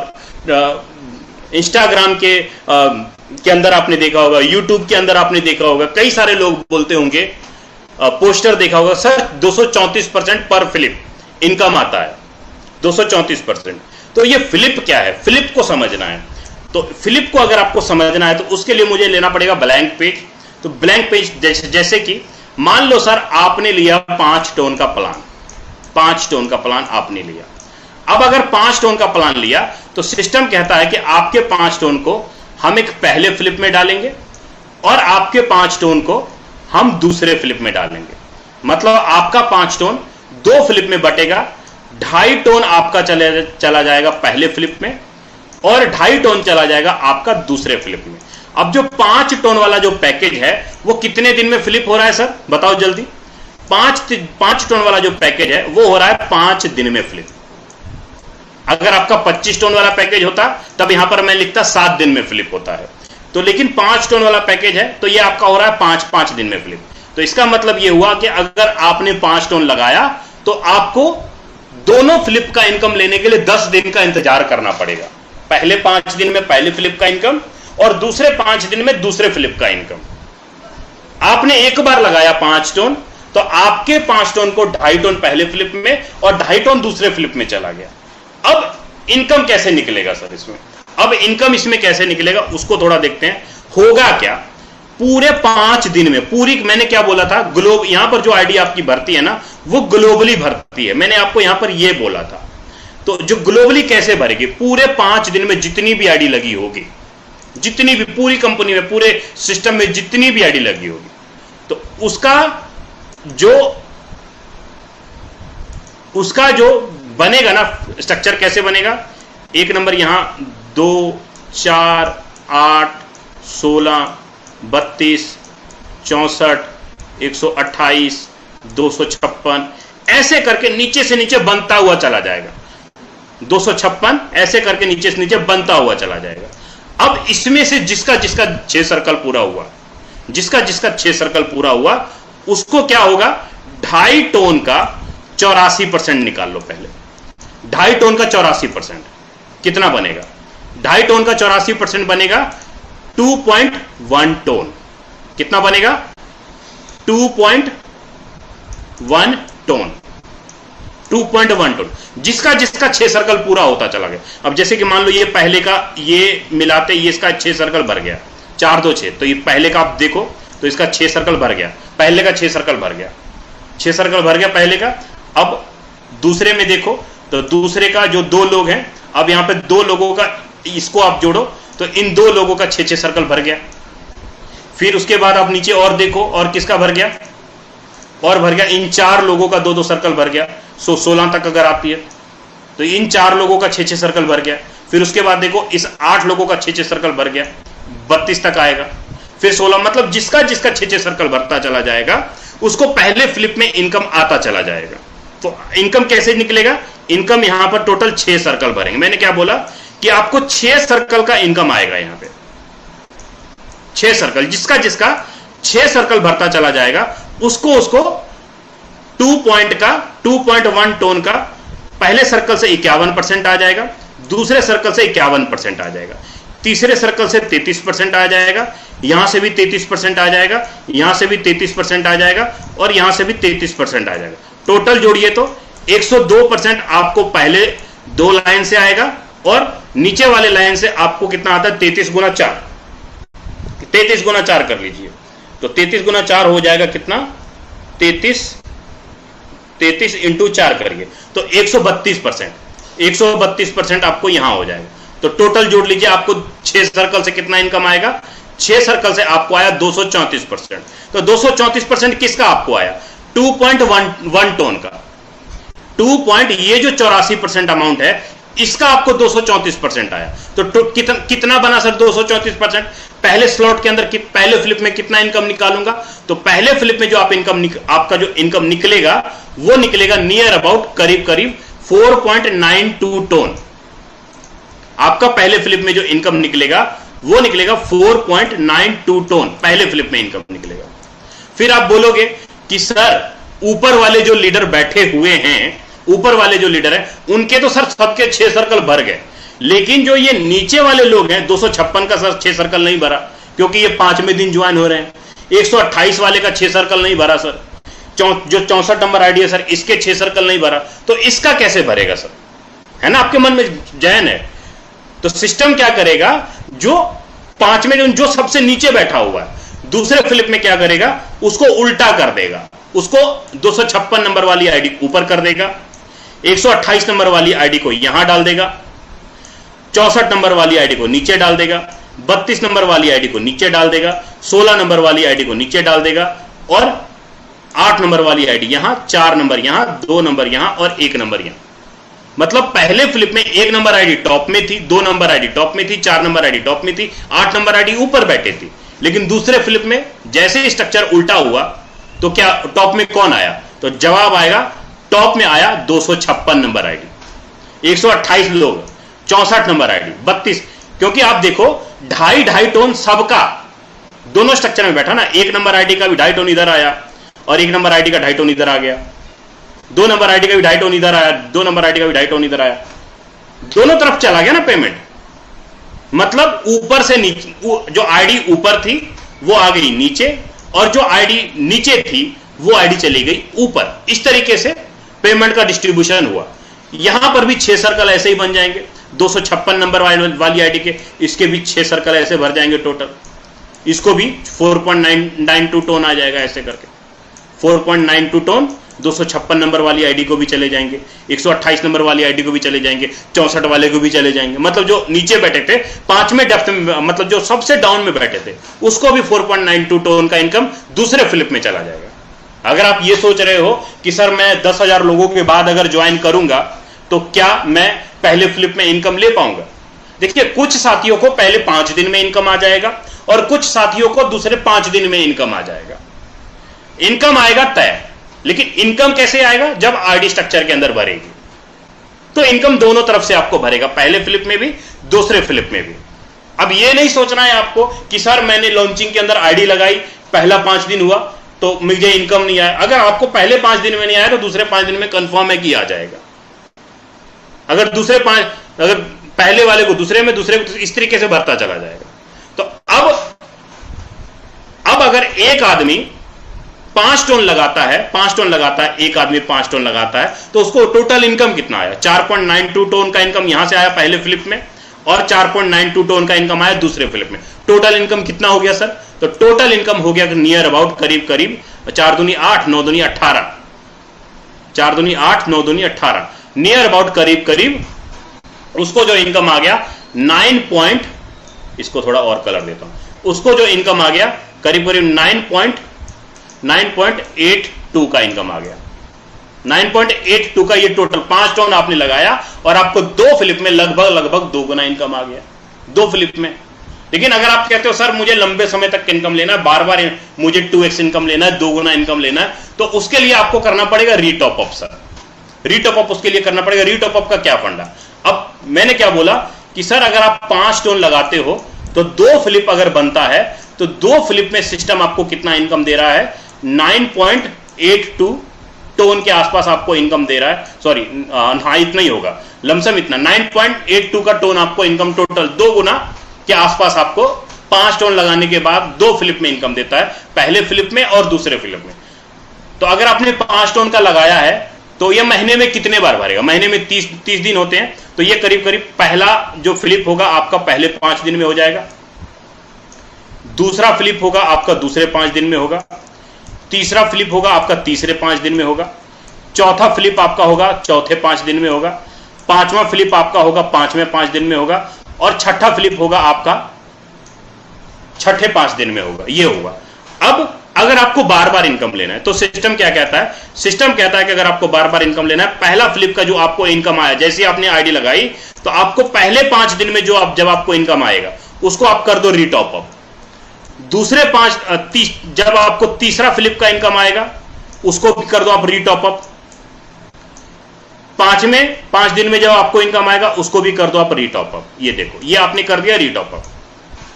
इंस्टाग्राम के अंदर आपने देखा होगा, यूट्यूब के अंदर आपने देखा होगा, कई सारे लोग बोलते होंगे, पोस्टर देखा होगा, सर 234% पर फ्लिप इनकम आता है, 234%। तो ये फ्लिप क्या है, फ्लिप को समझना है। तो फ्लिप को अगर आपको समझना है तो उसके लिए मुझे लेना पड़ेगा ब्लैंक पेज। तो ब्लैंक पेज जैसे कि मान लो सर आपने लिया 5 टोन का प्लान, 5 टोन का प्लान आपने लिया। अब अगर 5 टोन का प्लान लिया तो सिस्टम कहता है कि आपके 5 टोन को हम एक पहले फ्लिप में डालेंगे और आपके 5 टोन को हम दूसरे फ्लिप में डालेंगे। मतलब आपका 5 टोन 2 फ्लिप में बटेगा, 2.5 टोन आपका चला जाएगा पहले फ्लिप में और 2.5 टोन चला जाएगा आपका दूसरे फ्लिप में। अब जो 5 टोन वाला जो पैकेज है वो कितने दिन में फ्लिप हो रहा है सर, बताओ जल्दी। 5 टोन वाला जो पैकेज है वो हो रहा है 5 दिन में फ्लिप। अगर आपका 25 टोन वाला पैकेज होता तब यहां पर मैं लिखता 7 दिन में फ्लिप होता है, तो लेकिन 5 टोन वाला पैकेज है तो ये आपका हो रहा है 5 दिन में फ्लिप। तो इसका मतलब ये हुआ कि अगर आपने 5 टोन लगाया तो आपको दोनों फ्लिप का इनकम लेने के लिए 10 दिन का इंतजार करना पड़ेगा। पहले 5 दिन में पहले फ्लिप का इनकम और दूसरे 5 दिन में दूसरे फ्लिप का इनकम। आपने एक बार लगाया 5 टोन तो आपके 5 टोन को 2.5 टोन पहले फ्लिप में और 2.5 टोन दूसरे फ्लिप में चला गया। अब इनकम कैसे निकलेगा सर इसमें? अब इनकम इसमें कैसे निकलेगा उसको थोड़ा देखते हैं। होगा क्या, पूरे 5 दिन में पूरी, मैंने क्या बोला था, ग्लोब, यहां पर जो आईडी आपकी भरती है ना वो ग्लोबली भरती है, मैंने आपको यहां पर ये बोला था। तो जो ग्लोबली कैसे भरेगी, पूरे 5 दिन में जितनी भी आईडी लगी होगी, जितनी भी पूरी कंपनी में पूरे सिस्टम में जितनी भी आईडी लगी होगी, तो उसका जो बनेगा ना स्ट्रक्चर कैसे बनेगा। एक नंबर यहां 2 4 8 16 32 64 128 256 ऐसे करके नीचे से नीचे बनता हुआ चला जाएगा। 256 ऐसे करके नीचे से नीचे बनता हुआ चला जाएगा। अब इसमें से जिसका 6 सर्कल पूरा हुआ, जिसका 6 सर्कल पूरा हुआ, उसको क्या होगा, 2.5 टोन का 84% निकाल लो पहले। 2.5 टोन का 84% कितना बनेगा? 2.5 टोन का 84% बनेगा 2.1 टोन। कितना बनेगा? 2.1 टोन। 2.1 टोन, जिसका 6 सर्कल पूरा होता चला गया। अब जैसे कि मान लो ये पहले का, ये मिलाते ये इसका 6 सर्कल भर गया, 4 2 6, तो ये पहले का आप देखो तो इसका 6 सर्कल भर गया, पहले का 6 सर्कल भर गया, 6 सर्कल भर गया पहले का। अब दूसरे में देखो तो दूसरे का जो 2 लोग हैं, अब यहां पे 2 लोगों का इसको आप जोड़ो तो इन 2 लोगों का 6 सर्कल भर गया। फिर उसके बाद आप नीचे और देखो और किसका भर गया, और भर गया, इन 4 लोगों का 2 सर्कल भर गया। 16 तक अगर आती है तो इन 4 लोगों का 6 सर्कल भर गया। फिर उसके बाद देखो इस 8 लोगों का 6 सर्कल भर गया, 32 तक आएगा। फिर 16, मतलब जिसका 6 सर्कल भरता चला जाएगा उसको पहले फ्लिप में इनकम आता चला जाएगा। तो इनकम कैसे निकलेगा, इनकम यहां पर टोटल 6 सर्कल भरेंगे। मैंने क्या बोला कि आपको 6 सर्कल का इनकम आएगा यहां पे, 6 सर्कल, जिसका 6 सर्कल भरता चला जाएगा उसको 2.1 टोन का पहले सर्कल से 51% आ जाएगा, दूसरे सर्कल से 51% आ जाएगा, तीसरे सर्कल से 33% आ जाएगा, यहां से भी 33% आ जाएगा, यहां से भी 33% आ जाएगा और यहां से भी 33% आ जाएगा। टोटल जोड़िए तो 102% आपको पहले 2 लाइन से आएगा और नीचे वाले लाइन से आपको कितना आता है, 33 गुना 4, 33 गुना 4 कर लीजिए तो 33 गुना 4 हो जाएगा कितना, 33 इंटू 4 करिए तो 132% आपको यहां हो जाएगा। तो टोटल जोड़ लीजिए, आपको 6 सर्कल से कितना इनकम आएगा, 6 सर्कल से आपको आया 234%। तो 234% किसका आपको आया, 2.1 टोन का। ये जो 84% अमाउंट है इसका आपको 234% आया। तो कितना बना सर 234%? पहले स्लॉट के अंदर पहले फ्लिप में कितना इनकम निकालूंगा, तो पहले फ्लिप में जो आपका जो इनकम निकलेगा वो निकलेगा नियर अबाउट करीब 4.92 टोन। आपका पहले फ्लिप में जो इनकम निकलेगा वो निकलेगा 4.92 टोन, पहले फ्लिप में इनकम निकलेगा। फिर आप बोलोगे कि सर ऊपर वाले जो लीडर बैठे हुए हैं, ऊपर वाले जो लीडर हैं उनके तो सर सबके 6 सर्कल भर गए, लेकिन जो ये नीचे वाले लोग हैं 256 का सर 6 सर्कल नहीं भरा क्योंकि ये 5वें दिन ज्वाइन हो रहे हैं। 128 वाले का 6 सर्कल नहीं भरा सर, जो 64 नंबर आईडी है सर इसके 6 सर्कल नहीं भरा, तो इसका कैसे भरेगा सर, है ना, आपके मन में जहन है। तो सिस्टम क्या करेगा, जो 5वें जो सबसे नीचे बैठा हुआ है दूसरे फ्लिप में क्या करेगा, उसको उल्टा कर देगा, उसको 256 नंबर वाली आईडी ऊपर कर देगा, 128 नंबर वाली आईडी को यहां डाल देगा, 64 नंबर वाली आईडी को नीचे डाल देगा, 32 नंबर वाली आईडी को नीचे डाल देगा, 16 नंबर वाली आईडी को नीचे डाल देगा और 8 नंबर वाली आईडी यहां, 4 नंबर यहां, 2 नंबर यहां और 1 नंबर यहां। मतलब पहले फ्लिप में 1 नंबर आईडी टॉप में थी, 2 नंबर आईडी टॉप में थी, 4 नंबर आईडी टॉप में थी, 8 नंबर आईडी ऊपर बैठे थी। लेकिन दूसरे फ्लिप में जैसे स्ट्रक्चर उल्टा हुआ तो क्या टॉप में कौन आया? तो जवाब आएगा, टॉप में आया 256 नंबर आईडी, 128 लोग, 64 नंबर आईडी, 32। क्योंकि आप देखो 2.5 टोन सबका दोनों स्ट्रक्चर में बैठा ना। 1 नंबर आईडी का भी 2.5 टोन इधर आया और 1 नंबर आईडी का 2.5 टोन इधर आ गया। 2 नंबर आईडी का भी 2.5 टोन इधर आया, 2 नंबर आईडी का भी 2.5 टोन इधर आया। दोनों तरफ चला गया ना पेमेंट। मतलब ऊपर से नीचे, जो आईडी ऊपर थी वो आ गई नीचे और जो आईडी नीचे थी वो आईडी चली गई ऊपर। इस तरीके से पेमेंट का डिस्ट्रीब्यूशन हुआ। यहां पर भी 6 सर्कल ऐसे ही बन जाएंगे। 256 नंबर वाली आईडी के इसके भी 6 सर्कल ऐसे भर जाएंगे टोटल। इसको भी 4.92 टोन आ जाएगा ऐसे करके। 4.92 टोन 256 नंबर वाली आईडी को भी चले जाएंगे, 128 नंबर वाली आईडी को भी चले जाएंगे, 64 वाले को भी चले जाएंगे। मतलब जो नीचे बैठे थे 5वें डेप्थ में, मतलब जो सबसे डाउन में बैठे थे उसको भी 4.92 टोन का इनकम दूसरे फ्लिप में चला जाएगा। अगर आप ये सोच रहे हो कि सर मैं 10,000 लोगों के बाद अगर ज्वाइन करूंगा तो क्या मैं पहले फ्लिप में इनकम ले पाऊंगा? देखिए, कुछ साथियों को पहले 5 दिन में इनकम आ जाएगा और कुछ साथियों को दूसरे 5 दिन में इनकम आ जाएगा। इनकम आएगा तय, लेकिन इनकम कैसे आएगा? जब आईडी स्ट्रक्चर के अंदर भरेगी तो इनकम दोनों तरफ से आपको भरेगा, पहले फ्लिप में भी दूसरे फ्लिप में भी। अब ये नहीं सोचना है आपको कि सर मैंने लॉन्चिंग के अंदर आईडी लगाई, पहला 5 दिन हुआ तो मुझे इनकम नहीं आया। अगर आपको पहले 5 दिन में नहीं आया तो दूसरे 5 दिन में कंफर्म है कि आ जाएगा। अगर पहले वाले को दूसरे में, दूसरे को इस तरीके से भरता चला जाएगा। तो अब अगर एक आदमी 5 टोन लगाता है, 5 टोन लगाता है, एक आदमी 5 टोन लगाता है तो उसको टोटल इनकम कितना आया? 4.92 टोन का इनकम यहां से आया पहले फ्लिप में और 4.92 टोन का इनकम आया दूसरे फ्लिप में। टोटल इनकम कितना हो गया सर? तो टोटल इनकम हो गया नियर अबाउट करीब 4 दूनी 8, 9 दूनी 18, 4 दूनी 8, 9 दूनी 18, नियर अबाउट करीब उसको जो इनकम आ गया 9. इसको थोड़ा और कलर देता हूं। उसको जो इनकम आ गया करीब 9.82 का इनकम आ गया। 9.82 का ये टोटल 5 टोन आपने लगाया और आपको 2 फ्लिप में लगभग 2 गुना इनकम आ गया, 2 फ्लिप में। लेकिन अगर आप कहते हो सर मुझे लंबे समय तक इनकम लेना है, बार-बार मुझे 2x इनकम लेना है, 2 गुना इनकम लेना है, तो उसके लिए आपको करना पड़ेगा रीटॉप अप सर। रीटॉप अप उसके लिए करना पड़ेगा। रीटॉप अप का क्या फंडा? अब मैंने क्या बोला कि सर अगर आप 5 टोन लगाते हो तो 2 फ्लिप अगर बनता है तो 2 फ्लिप में सिस्टम आपको कितना इनकम दे रहा है? 9.82 टोन के आसपास आपको इनकम दे रहा है। सॉरी, हाँ इतना ही होगा, लमसम इतना 9.82 का टोन आपको इनकम टोटल 2 गुना के आसपास आपको 5 टोन लगाने के बाद 2 फ्लिप में इनकम देता है, पहले फ्लिप में और दूसरे फ्लिप में। तो अगर आपने 5 टोन का लगाया है तो यह महीने में कितने बार भरेगा? महीने में 30 दिन होते हैं, तो यह करीब पहला जो फ्लिप होगा आपका पहले 5 दिन में हो जाएगा, दूसरा फ्लिप होगा आपका दूसरे 5 दिन में होगा, तीसरा फ्लिप होगा आपका तीसरे 5 दिन में होगा, चौथा फ्लिप आपका होगा चौथे 5 दिन में होगा, 5वां फ्लिप आपका होगा 5वें 5 दिन में होगा और छठा फ्लिप होगा आपका छठे 5 दिन में होगा। ये होगा। अब अगर आपको बार बार इनकम लेना है तो सिस्टम क्या कहता है? सिस्टम कहता है कि अगर आपको बार बार इनकम लेना है, पहला फ्लिप का जो आपको इनकम आया, जैसे आपने आईडी लगाई तो आपको पहले 5 दिन में जब आपको इनकम आएगा उसको आप कर दो रीटॉप अप। दूसरे 5 जब आपको तीसरा फ्लिप का इनकम आएगा उसको भी कर दो आप रीटॉप अप। 5 दिन में जब आपको इनकम आएगा उसको भी कर दो आप रीटॉप अप। ये देखो, ये आपने कर दिया रीटॉप अप।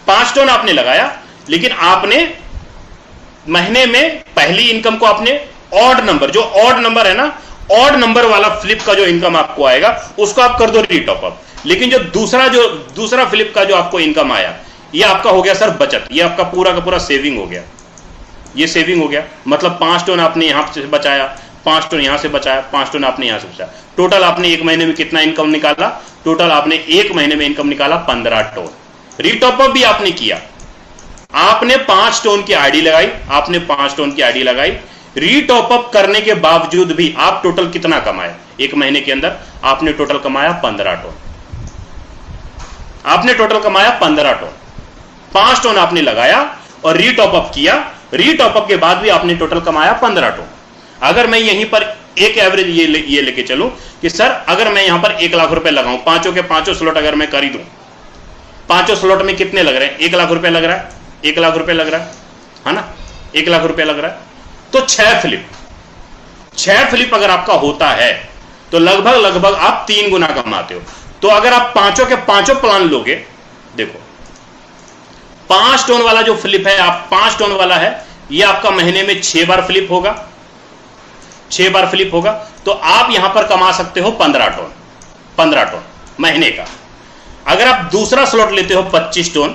5 टोन आपने लगाया, लेकिन आपने महीने में पहली इनकम को आपने ऑड नंबर, जो ऑड नंबर है ना, ऑड नंबर वाला फ्लिप का जो इनकम आपको आएगा उसको आप कर दो रीटॉप अप। लेकिन जो दूसरा फ्लिप का जो आपको इनकम आया ये आपका हो गया सर बचत, ये आपका पूरा का पूरा सेविंग हो गया। ये सेविंग हो गया, मतलब 5 टोन आपने यहां से बचाया, 5 टोन यहां से बचाया, 5 टोन आपने यहां से बचाया। टोटल आपने एक महीने में कितना इनकम निकाला? टोटल आपने एक महीने में इनकम निकाला 15 टोन। रीटॉप अप भी आपने किया, आपने 5 टोन की आईडी लगाई, आपने 5 टोन की आईडी लगाई। रीटॉप अप करने के बावजूद भी आप टोटल कितना कमाए? एक महीने के अंदर आपने टोटल कमाया 15 टोन। आपने टोटल कमाया 15 टोन। 5 टोन आपने लगाया और रीटॉप अप किया, रीटॉप अप के बाद भी आपने टोटल कमाया 15 टोन। अगर मैं यहीं पर एक एवरेज ये लेके चलूं कि सर अगर मैं यहां पर 1 लाख रुपए लगाऊं, पांचों के पांचों स्लॉट अगर मैं खरीदूं, पांचों स्लॉट में कितने लग रहे हैं? 1 लाख रुपए लग रहा है, 1 लाख रुपए लग रहा है ना, 1 लाख रुपए लग रहा है। तो 6 फ्लिप अगर आपका होता है तो लगभग आप 3 गुना कमाते हो। तो अगर आप पांचों के पांचों प्लान लोगे, देखो 5 टोन वाला जो फ्लिप है, आप 5 टोन वाला है, ये आपका महीने में 6 बार फ्लिप होगा, 6 बार फ्लिप होगा। तो आप यहां पर कमा सकते हो 15 टोन महीने का। अगर आप दूसरा स्लॉट लेते हो 25 टोन,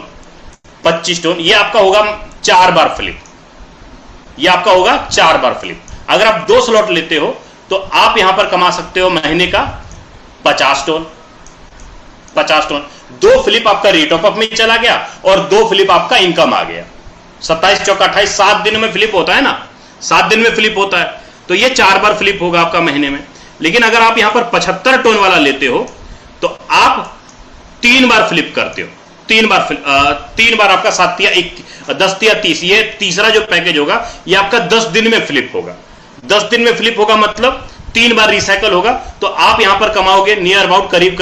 ये आपका होगा 4 बार फ्लिप, ये आपका होगा 4 बार फ्लिप। अगर आप 2 स्लॉट लेते हो तो आप यहां पर कमा सकते हो महीने का 50 टोन। 2 फ्लिप आपका रेट ऑफ अप में चला गया और 2 फ्लिप आपका इनकम आ गया। 27 चौका 28, 7 दिन में फ्लिप होता है ना, 7 दिन में फ्लिप होता है। तो ये 4 बार फ्लिप होगा आपका महीने में। लेकिन अगर आप यहां पर 75 टोन वाला लेते हो तो आप 3 बार फ्लिप करते हो, 3 बार आपका 7 या 10 या 30, ये तीसरा जो पैकेज होगा ये आपका 10 दिन में फ्लिप होगा। 10 दिन में फ्लिप होगा मतलब 3 बार रिसाइकल होगा। तो आप यहां पर कमाओगे नियर अबाउट करीब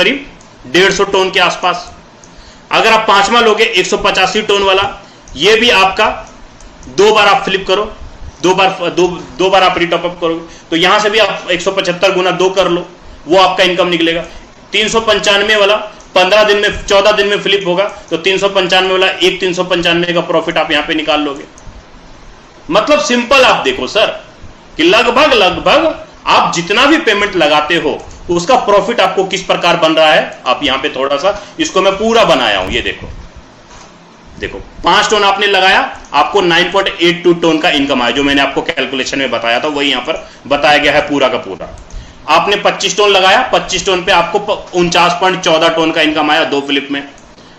150 टोन के आसपास। अगर आप 5वां लोगे 185 टोन वाला, ये भी आपका 2 बार आप फ्लिप करो, 2 बार आप रिटॉप अप करोगे, तो यहां से भी आप 175 गुना 2 कर लो, वो आपका इनकम निकलेगा। 395 वाला 14 दिन में फ्लिप होगा, तो 395 वाला 395 का प्रॉफिट आप यहां पे निकाल लोगे। मतलब सिंपल आप देखो सर कि लगभग आप जितना भी पेमेंट लगाते हो उसका प्रॉफिट आपको किस प्रकार बन रहा है। आप यहां पे थोड़ा सा इसको मैं पूरा बनाया हूं, ये देखो 5 टोन आपने लगाया, आपको 9.82 टोन का इनकम आया, जो मैंने आपको कैलकुलेशन में बताया था वही यहां पर बताया गया है पूरा का पूरा। आपने 25 टोन लगाया, 25 टोन पे आपको 49.14 टोन का इनकम आया 2 फ्लिप में,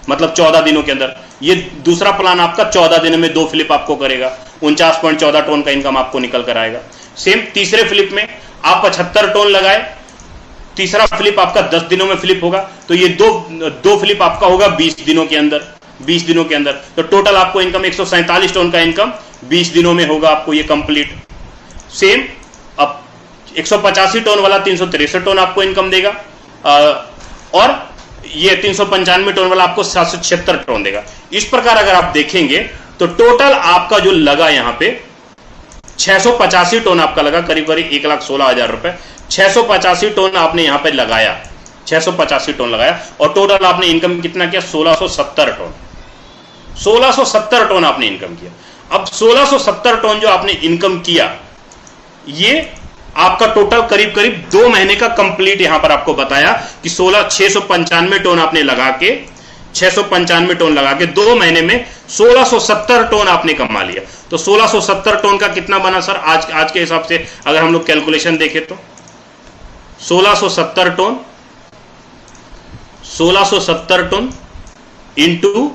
मतलब 14 दिनों के अंदर। ये दूसरा प्लान आपका 14 दिन में 2 फ्लिप आपको करेगा, 49.14 टोन का इनकम आपको निकल कर आएगा। सेम तीसरे फ्लिप में आप 75 टोन लगाए, तीसरा फ्लिप आपका 10 दिनों में फ्लिप होगा, तो ये दो फ्लिप आपका होगा 20 दिनों के अंदर। तो टोटल आपको इनकम 147 टोन का इनकम 20 दिनों में होगा आपको ये कंप्लीट। सेम अब 185 टोन वाला 363 टोन आपको इनकम देगा, और ये 395 टोन वाला आपको 776 टोन देगा। इस प्रकार अगर आप देखेंगे तो टोटल आपका जो लगा यहां पे 685 टोन आपका लगा, करीब 1,16,000 रुपए। 685 टोन आपने यहां पे लगाया, 685 टोन लगाया, और टोटल आपने इनकम कितना किया? 1670 टोन आपने इनकम किया। अब 1670 टोन जो आपने इनकम किया, ये आपका टोटल करीब 2 महीने का कंप्लीट यहां पर आपको बताया कि 695 टोन आपने लगा के 695 टोन लगा के 2 महीने में 1670 टोन आपने कमा लिया। तो 1670 टोन का कितना बना सर आज के हिसाब से अगर हम लोग कैलकुलेशन देखें तो 1670 टोन इंटू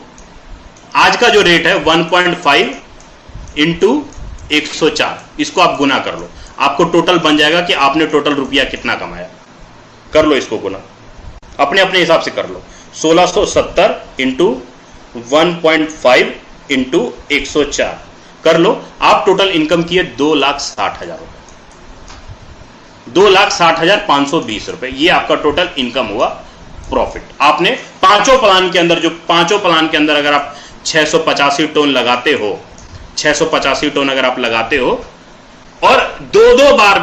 आज का जो रेट है 1.5 इंटू 104, इसको आप गुना कर लो, आपको टोटल बन जाएगा कि आपने टोटल रुपया कितना कमाया। कर लो इसको गुना, अपने अपने हिसाब से कर लो। 1670 इंटू 1.5 इंटू 104 कर लो, आप टोटल इनकम किए 2,60,000 रुपए, 2,60,520 रुपए। ये आपका टोटल इनकम हुआ प्रॉफिट। आपने पांचों प्लान के अंदर अगर आप 685 टोन लगाते हो, 685 टोन अगर आप लगाते हो, और दो बार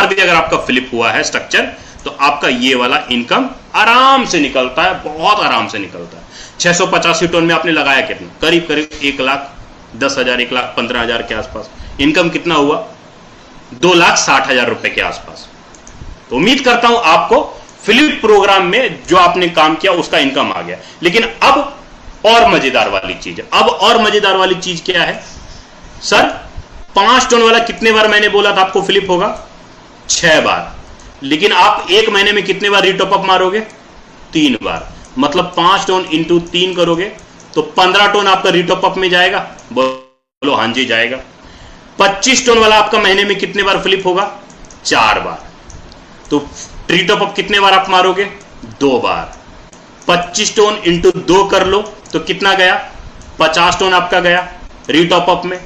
भी अगर आपका फ्लिप हुआ है स्ट्रक्चर, तो आपका ये वाला इनकम आराम से निकलता है, बहुत आराम से निकलता है। 685 टोन में आपने लगाया कितना? करीब 1,10,000 1,15,000 के आसपास। इनकम कितना हुआ? 2,60,000 रुपए के आसपास। तो उम्मीद करता हूं आपको फ्लिप प्रोग्राम में जो आपने काम किया उसका इनकम आ गया। लेकिन अब और मजेदार वाली चीज है। अब और मजेदार वाली चीज क्या है सर? 5 टोन वाला कितने बार मैंने बोला था आपको फ्लिप होगा? 6 बार। लेकिन आप 1 महीने में कितने बार रिटॉप अप मारोगे? 3 बार। मतलब 5 टोन इंटू 3 करोगे तो 15 टोन आपका रिटॉप अप में जाएगा। बोलो हाँ जी जाएगा। 25 टोन वाला आपका महीने में कितने बार फ्लिप होगा? 4 बार। तो रिटॉप अप कितने बार आप मारोगे? 2 बार। 25 टोन इंटू 2 कर लो तो कितना गया? 50 टोन आपका गया रिटॉप अप में।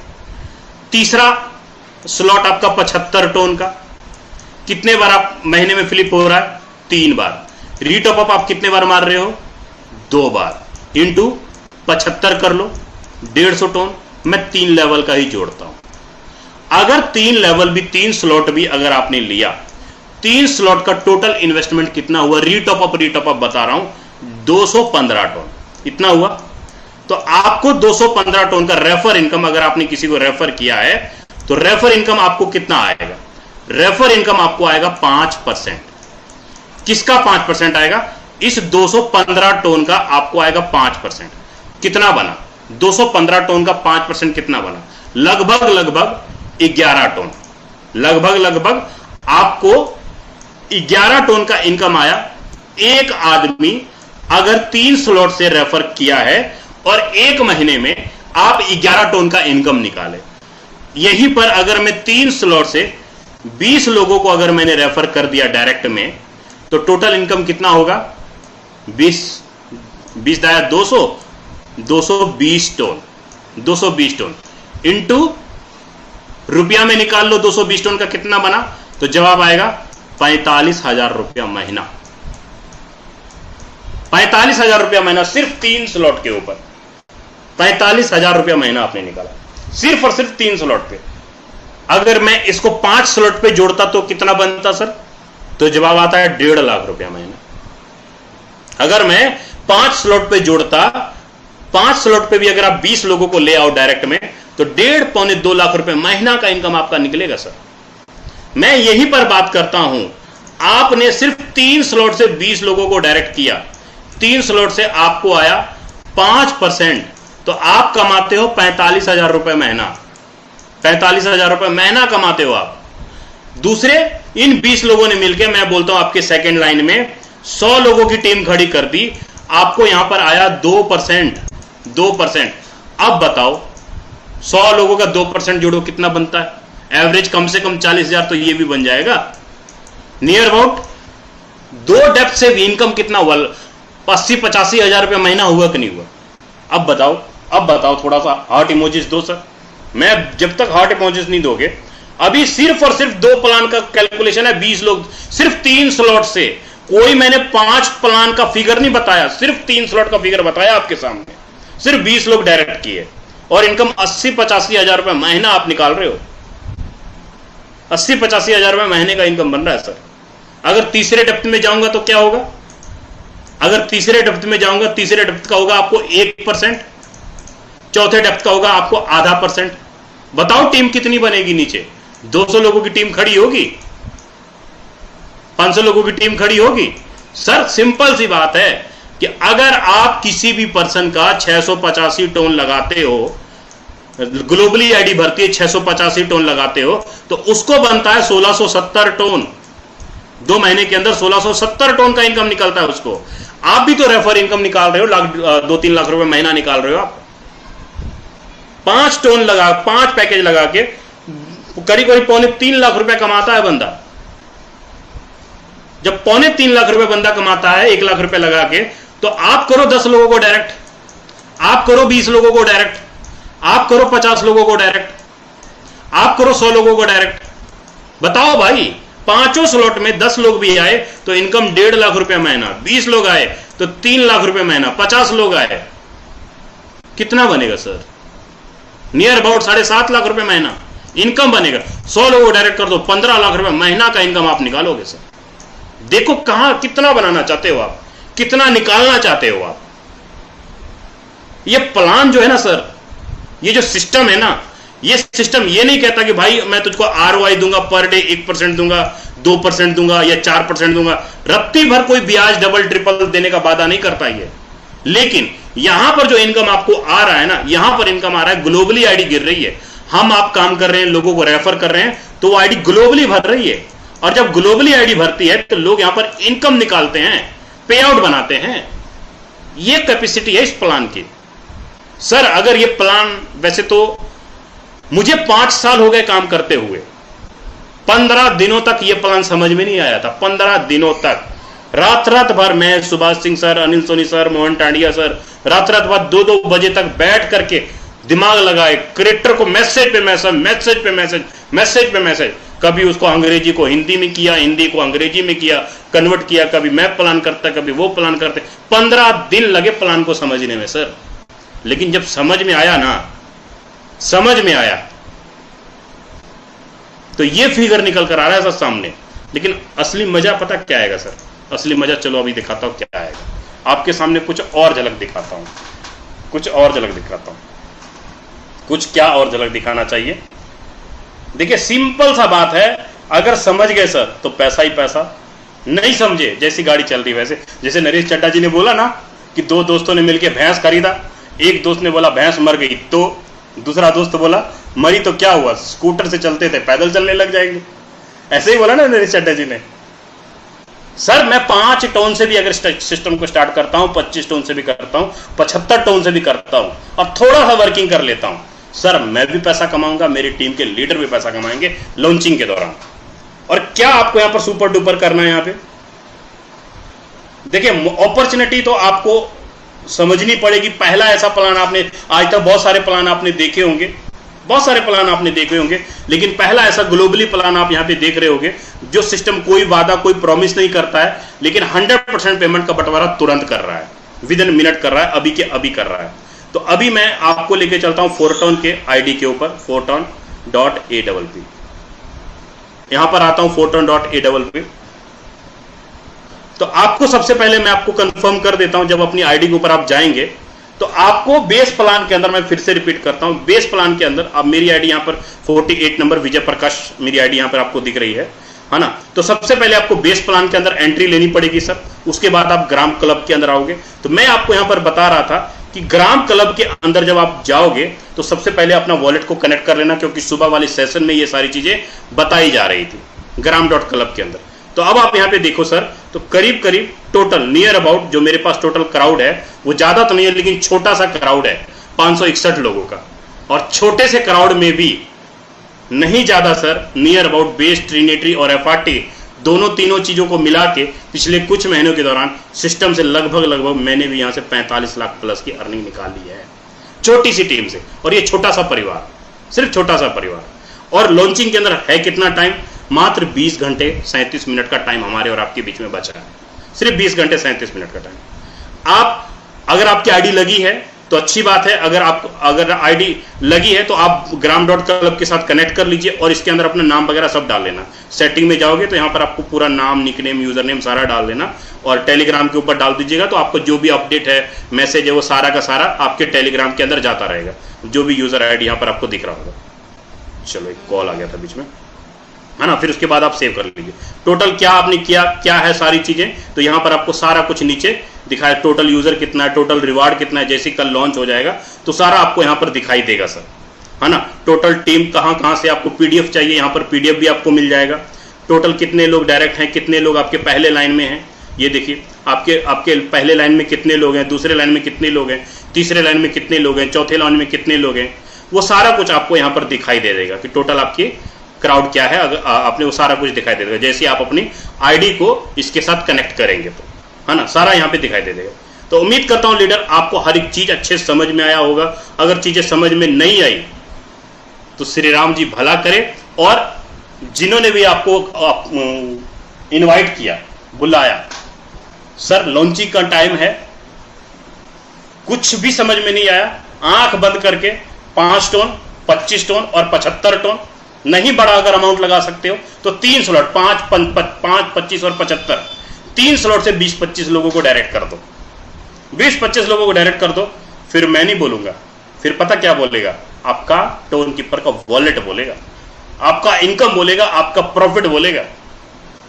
तीसरा स्लॉट आपका 75 टोन का, कितने बार आप महीने में फ्लिप हो रहा है? 3 बार। रीटॉप अप आप कितने बार मार रहे हो? 2 बार। इंटू 75 कर लो, 150 टन। मैं 3 लेवल का ही जोड़ता हूं। अगर 3 लेवल भी, 3 स्लॉट भी अगर आपने लिया, 3 स्लॉट का टोटल इन्वेस्टमेंट कितना हुआ? रीटॉप अप बता रहा हूं, 215 टन। इतना हुआ। तो आपको 215 टन का रेफर इनकम, अगर आपने किसी को रेफर किया है तो रेफर इनकम आपको कितना आएगा? रेफर इनकम आपको आएगा 5%। किसका 5% आएगा? इस 215 टन का आपको आएगा 5%। कितना बना? 215 टन का 5% कितना बना? लगभग 11 टन। लगभग आपको 11 टन का इनकम आया। एक आदमी अगर 3 स्लॉट से रेफर किया है और एक महीने में आप 11 टन का इनकम निकाले। यहीं पर अगर मैं 3 स्लॉट से 20 लोगों को अगर मैंने रेफर कर दिया डायरेक्ट में, तो टोटल इनकम कितना होगा? 20 दाया 220 टन। 220 टन इंटू रुपया में निकाल लो, 220 टन का कितना बना? तो जवाब आएगा 45,000 रुपया महीना। 45,000 रुपया महीना सिर्फ 3 स्लॉट के ऊपर। 45,000 रुपया महीना आपने निकाला सिर्फ और सिर्फ 3 स्लॉट पे। अगर मैं इसको 5 स्लॉट पे जोड़ता तो कितना बनता सर? तो जवाब आता है 1.5 लाख रुपया महीना। अगर मैं 5 स्लॉट पे जोड़ता, 5 स्लॉट पे भी अगर आप 20 लोगों को ले आओ डायरेक्ट में, तो 1.5-2 लाख रुपए महीना का इनकम आपका निकलेगा सर। मैं यहीं पर बात करता हूं, आपने सिर्फ 3 स्लॉट से 20 लोगों को डायरेक्ट किया, 3 स्लॉट से आपको आया 5%, तो आप कमाते हो 45,000 रुपए महीना। 45,000 रुपए महीना कमाते हो आप। दूसरे इन 20 लोगों ने मिलकर, मैं बोलता हूं आपके सेकेंड लाइन में 100 लोगों की टीम खड़ी कर दी, आपको यहां पर आया 2%। 2%। अब बताओ 100 लोगों का 2% जोड़ो कितना बनता है? एवरेज कम से कम 40,000 तो ये भी बन जाएगा। नियर अबाउट 2 डेप्थ से भी इनकम कितना हुआ? 80-85 हजार रुपया महीना हुआ कि नहीं हुआ? अब बताओ थोड़ा सा हार्ट इमोजीज दो सर। मैं जब तक हार्ट इमोजीज नहीं दोगे, अभी सिर्फ और सिर्फ 2 प्लान का कैलकुलेशन है। 20 लोग सिर्फ 3 स्लॉट से, कोई मैंने 5 प्लान का फिगर नहीं बताया, सिर्फ 3 स्लॉट का फिगर बताया आपके सामने। सिर्फ 20 लोग डायरेक्ट किए और इनकम 80-85 हजार रुपए महीना आप निकाल रहे हो। 80-85 हजार रुपए महीने का इनकम बन रहा है सर। अगर तीसरे डेप्थ में जाऊंगा तो क्या होगा? अगर तीसरे डेप्थ में जाऊंगा, तीसरे डेप्थ का होगा आपको 1%, चौथे डेप्थ का होगा आपको 0.5%। बताओ टीम कितनी बनेगी नीचे? 200 लोगों की टीम खड़ी होगी? 500 लोगों की टीम खड़ी होगी? सर सिंपल सी बात है कि अगर आप किसी भी पर्सन का 685 टन लगाते हो, ग्लोबली आईडी भरती है 685 टन लगाते हो, तो उसको बनता है 1670 टन। 2 महीने के अंदर 1670 टन का इनकम निकलता है उसको। आप भी तो रेफर इनकम निकाल रहे हो, 2-3 लाख रुपए महीना निकाल रहे हो आप। 5 टन लगा, 5 पैकेज लगा के करीब 3.25 लाख रुपए कमाता है बंदा। जब 3.25 लाख रुपए बंदा कमाता है 1 लाख रुपए लगा के, तो आप करो 10 लोगों को डायरेक्ट, आप करो 20 लोगों को डायरेक्ट, आप करो 50 लोगों को डायरेक्ट, आप करो 100 लोगों को डायरेक्ट। बताओ भाई, 5 स्लॉट में 10 लोग भी आए तो इनकम 1.5 लाख रुपए महीना, 20 लोग आए तो 3 लाख रुपए महीना, 50 लोग आए कितना बनेगा सर? नियर अबाउट 7.5 लाख रुपए महीना इनकम बनेगा। 100 लोगों को डायरेक्ट कर दो, 15 लाख रुपए महीना का इनकम आप निकालोगे सर। देखो कहां कितना बनाना चाहते हो आप, कितना निकालना चाहते हो आप। ये प्लान जो है ना सर, ये जो सिस्टम है ना, ये सिस्टम ये नहीं कहता कि भाई मैं तुझको ROI दूंगा, पर डे 1% दूंगा, 2% दूंगा या 4% दूंगा। रत्ती भर कोई ब्याज डबल ट्रिपल देने का वादा नहीं करता ये। लेकिन यहां पर जो इनकम आपको आ रहा है ना, यहां पर इनकम आ रहा है, ग्लोबली आईडी गिर रही है। हम आप काम कर रहे हैं, लोगों को रेफर कर रहे हैं, तो वो आईडी ग्लोबली भर रही है। और जब ग्लोबली आईडी भरती है तो लोग यहां पर इनकम निकालते हैं, पे आउट बनाते हैं। ये कैपेसिटी है इस प्लान की सर। अगर ये प्लान, वैसे तो मुझे 5 साल हो गए काम करते हुए, 15 दिनों तक ये प्लान समझ में नहीं आया था। 15 दिनों तक रात भर मैं, Subhash Singh sir, Anil Soni sir, Mohan Tandia sir, रात भर 2-2 बजे तक बैठ करके दिमाग लगाए, क्रिएटर को मैसेज पे मैसेज, मैसेज पे मैसेज, मैसेज पे मैसेज, कभी उसको अंग्रेजी को हिंदी में किया, हिंदी को अंग्रेजी में किया, कन्वर्ट किया, कभी मैप प्लान करता, कभी वो प्लान करते। 15 दिन लगे प्लान को समझने में सर। लेकिन जब समझ में आया ना, समझ में आया, तो ये फिगर निकल कर आ रहा है सर सामने। लेकिन असली मजा पता क्या आएगा सर? असली मजा चलो अभी दिखाता हूं क्या आएगा। आपके सामने कुछ और झलक दिखाता हूं, कुछ और झलक दिखाता हूं। कुछ क्या और झलक दिखाना चाहिए? देखिए सिंपल सा बात है, अगर समझ गए सर तो पैसा ही पैसा, नहीं समझे जैसी गाड़ी चल रही वैसे। जैसे नरेश चड्डा जी ने बोला ना कि 2 दोस्तों ने मिलकर भैंस खरीदा, एक दोस्त ने बोला भैंस मर गई, तो दूसरा दोस्त बोला मरी तो क्या हुआ, स्कूटर से चलते थे पैदल चलने लग जाएंगे। ऐसे ही बोला ना नरेश चड्डा जी ने। सर मैं 5 टन से भी अगर सिस्टम को स्टार्ट करता हूं, 25 टन से भी करता हूं, 75 टन से भी करता हूं, और थोड़ा सा वर्किंग कर लेता हूं, सर मैं भी पैसा कमाऊंगा, मेरी टीम के लीडर भी पैसा कमाएंगे लॉन्चिंग के दौरान। और क्या आपको यहां पर सुपर डुपर करना है? यहां पे देखिए अपॉर्चुनिटी तो आपको समझनी पड़ेगी। पहला ऐसा प्लान आपने, आज तक बहुत सारे प्लान आपने देखे होंगे, बहुत सारे प्लान आपने देखे होंगे, लेकिन पहला ऐसा ग्लोबली प्लान आप यहां पे देख रहे होंगे जो सिस्टम कोई वादा कोई प्रॉमिस नहीं करता है, लेकिन 100% पेमेंट का बंटवारा तुरंत कर रहा है, विद इन मिनट कर रहा है, अभी के अभी कर रहा है। तो अभी मैं आपको लेके चलता हूं फोरटॉन के आईडी के ऊपर, fourton.app। यहां पर आता हूं fourton.app। तो आपको सबसे पहले मैं आपको कंफर्म कर देता हूं, जब अपनी आईडी के ऊपर आप जाएंगे तो आपको बेस प्लान के अंदर, मैं फिर से रिपीट करता हूं, बेस प्लान के अंदर अब मेरी आईडी यहां पर 48 नंबर विजय प्रकाश मेरी आईडी यहां पर आपको दिख रही है ना। तो सबसे पहले आपको बेस प्लान के अंदर एंट्री लेनी पड़ेगी सर। उसके बाद आप ग्राम क्लब के अंदर आओगे। तो मैं आपको यहां पर बता रहा था कि ग्राम क्लब के अंदर जब आप जाओगे तो सबसे पहले अपना वॉलेट को कनेक्ट कर लेना, क्योंकि सुबह वाले सेशन में ये सारी चीजें बताई जा रही थी ग्राम.क्लब के अंदर। तो अब आप यहां पे देखो सर, तो करीब करीब टोटल नियर अबाउट जो मेरे पास टोटल क्राउड है, वो ज्यादा तो नहीं है लेकिन छोटा सा क्राउड है 561 लोगों का। और छोटे से क्राउड में भी नहीं ज्यादा sir, near about base, Trinity और एफआरटी दोनों तीनों चीजों को मिला के पिछले कुछ महीनों के दौरान सिस्टम से लगभग मैंने भी यहां से 45 लाख प्लस की अर्निंग निकाली है, छोटी सी टीम से। और ये छोटा सा परिवार, सिर्फ छोटा सा परिवार। और लॉन्चिंग के अंदर है कितना टाइम? मात्र 20 घंटे 37 मिनट का टाइम हमारे और आपके बीच में बचा है, सिर्फ 20 घंटे 37 मिनट का टाइम। आप अगर आपकी आईडी लगी है तो अच्छी बात है, अगर आईडी लगी है तो आप ग्राम.क्लब के साथ कनेक्ट कर लीजिए और इसके अंदर अपना नाम वगैरह सब डाल लेना। सेटिंग में जाओगे तो यहाँ पर आपको पूरा नाम, निकनेम, यूजर नेम सारा डाल देना और टेलीग्राम के ऊपर डाल दीजिएगा। तो आपको जो भी अपडेट है, मैसेज है, वो सारा का सारा आपके टेलीग्राम के अंदर जाता रहेगा, जो भी यूजर आईडी यहाँ पर आपको दिख रहा होगा। चलो एक कॉल आ गया था बीच में, है ना। फिर उसके बाद आप सेव कर लीजिए टोटल क्या आपने किया, क्या है सारी चीजें। तो यहां पर आपको सारा कुछ नीचे दिखाया, टोटल यूजर कितना है, टोटल रिवार्ड कितना है। जैसे कल लॉन्च हो जाएगा तो सारा आपको यहां पर दिखाई देगा सर, है ना। टोटल टीम कहां कहां से, आपको पीडीएफ चाहिए यहां पर पीडीएफ भी आपको मिल जाएगा। टोटल कितने लोग डायरेक्ट हैं, कितने लोग आपके पहले लाइन में हैं, ये देखिए आपके पहले लाइन में कितने लोग हैं, दूसरे लाइन में कितने लोग हैं, तीसरे लाइन में कितने लोग हैं, चौथे लाइन में कितने लोग हैं। वो सारा कुछ आपको यहां पर दिखाई दे देगा कि टोटल आपकी क्राउड क्या है। अगर आपने वो सारा कुछ दिखाई दे देगा जैसे आप अपनी आईडी को इसके साथ कनेक्ट करेंगे तो, है ना, सारा यहाँ पे दिखाई दे देगा। तो उम्मीद करता हूं लीडर आपको हर एक चीज अच्छे समझ में आया होगा। अगर चीजें समझ में नहीं आई तो श्री राम जी भला करे। और जिन्होंने भी आपको इनवाइट किया, बुलाया, सर लॉन्चिंग का टाइम है, कुछ भी समझ में नहीं आया, आंख बंद करके 5 टन, 25 टन और 75 टन, नहीं बड़ा अगर अमाउंट लगा सकते हो तो 3 स्लॉट, 5, 25 और 75, 3 स्लॉट से 20-25 लोगों को डायरेक्ट कर दो, 20-25 लोगों को डायरेक्ट कर दो। फिर मैं नहीं बोलूंगा, फिर पता क्या बोलेगा? आपका टोन कीपर का वॉलेट बोलेगा, आपका इनकम बोलेगा, आपका प्रॉफिट बोलेगा।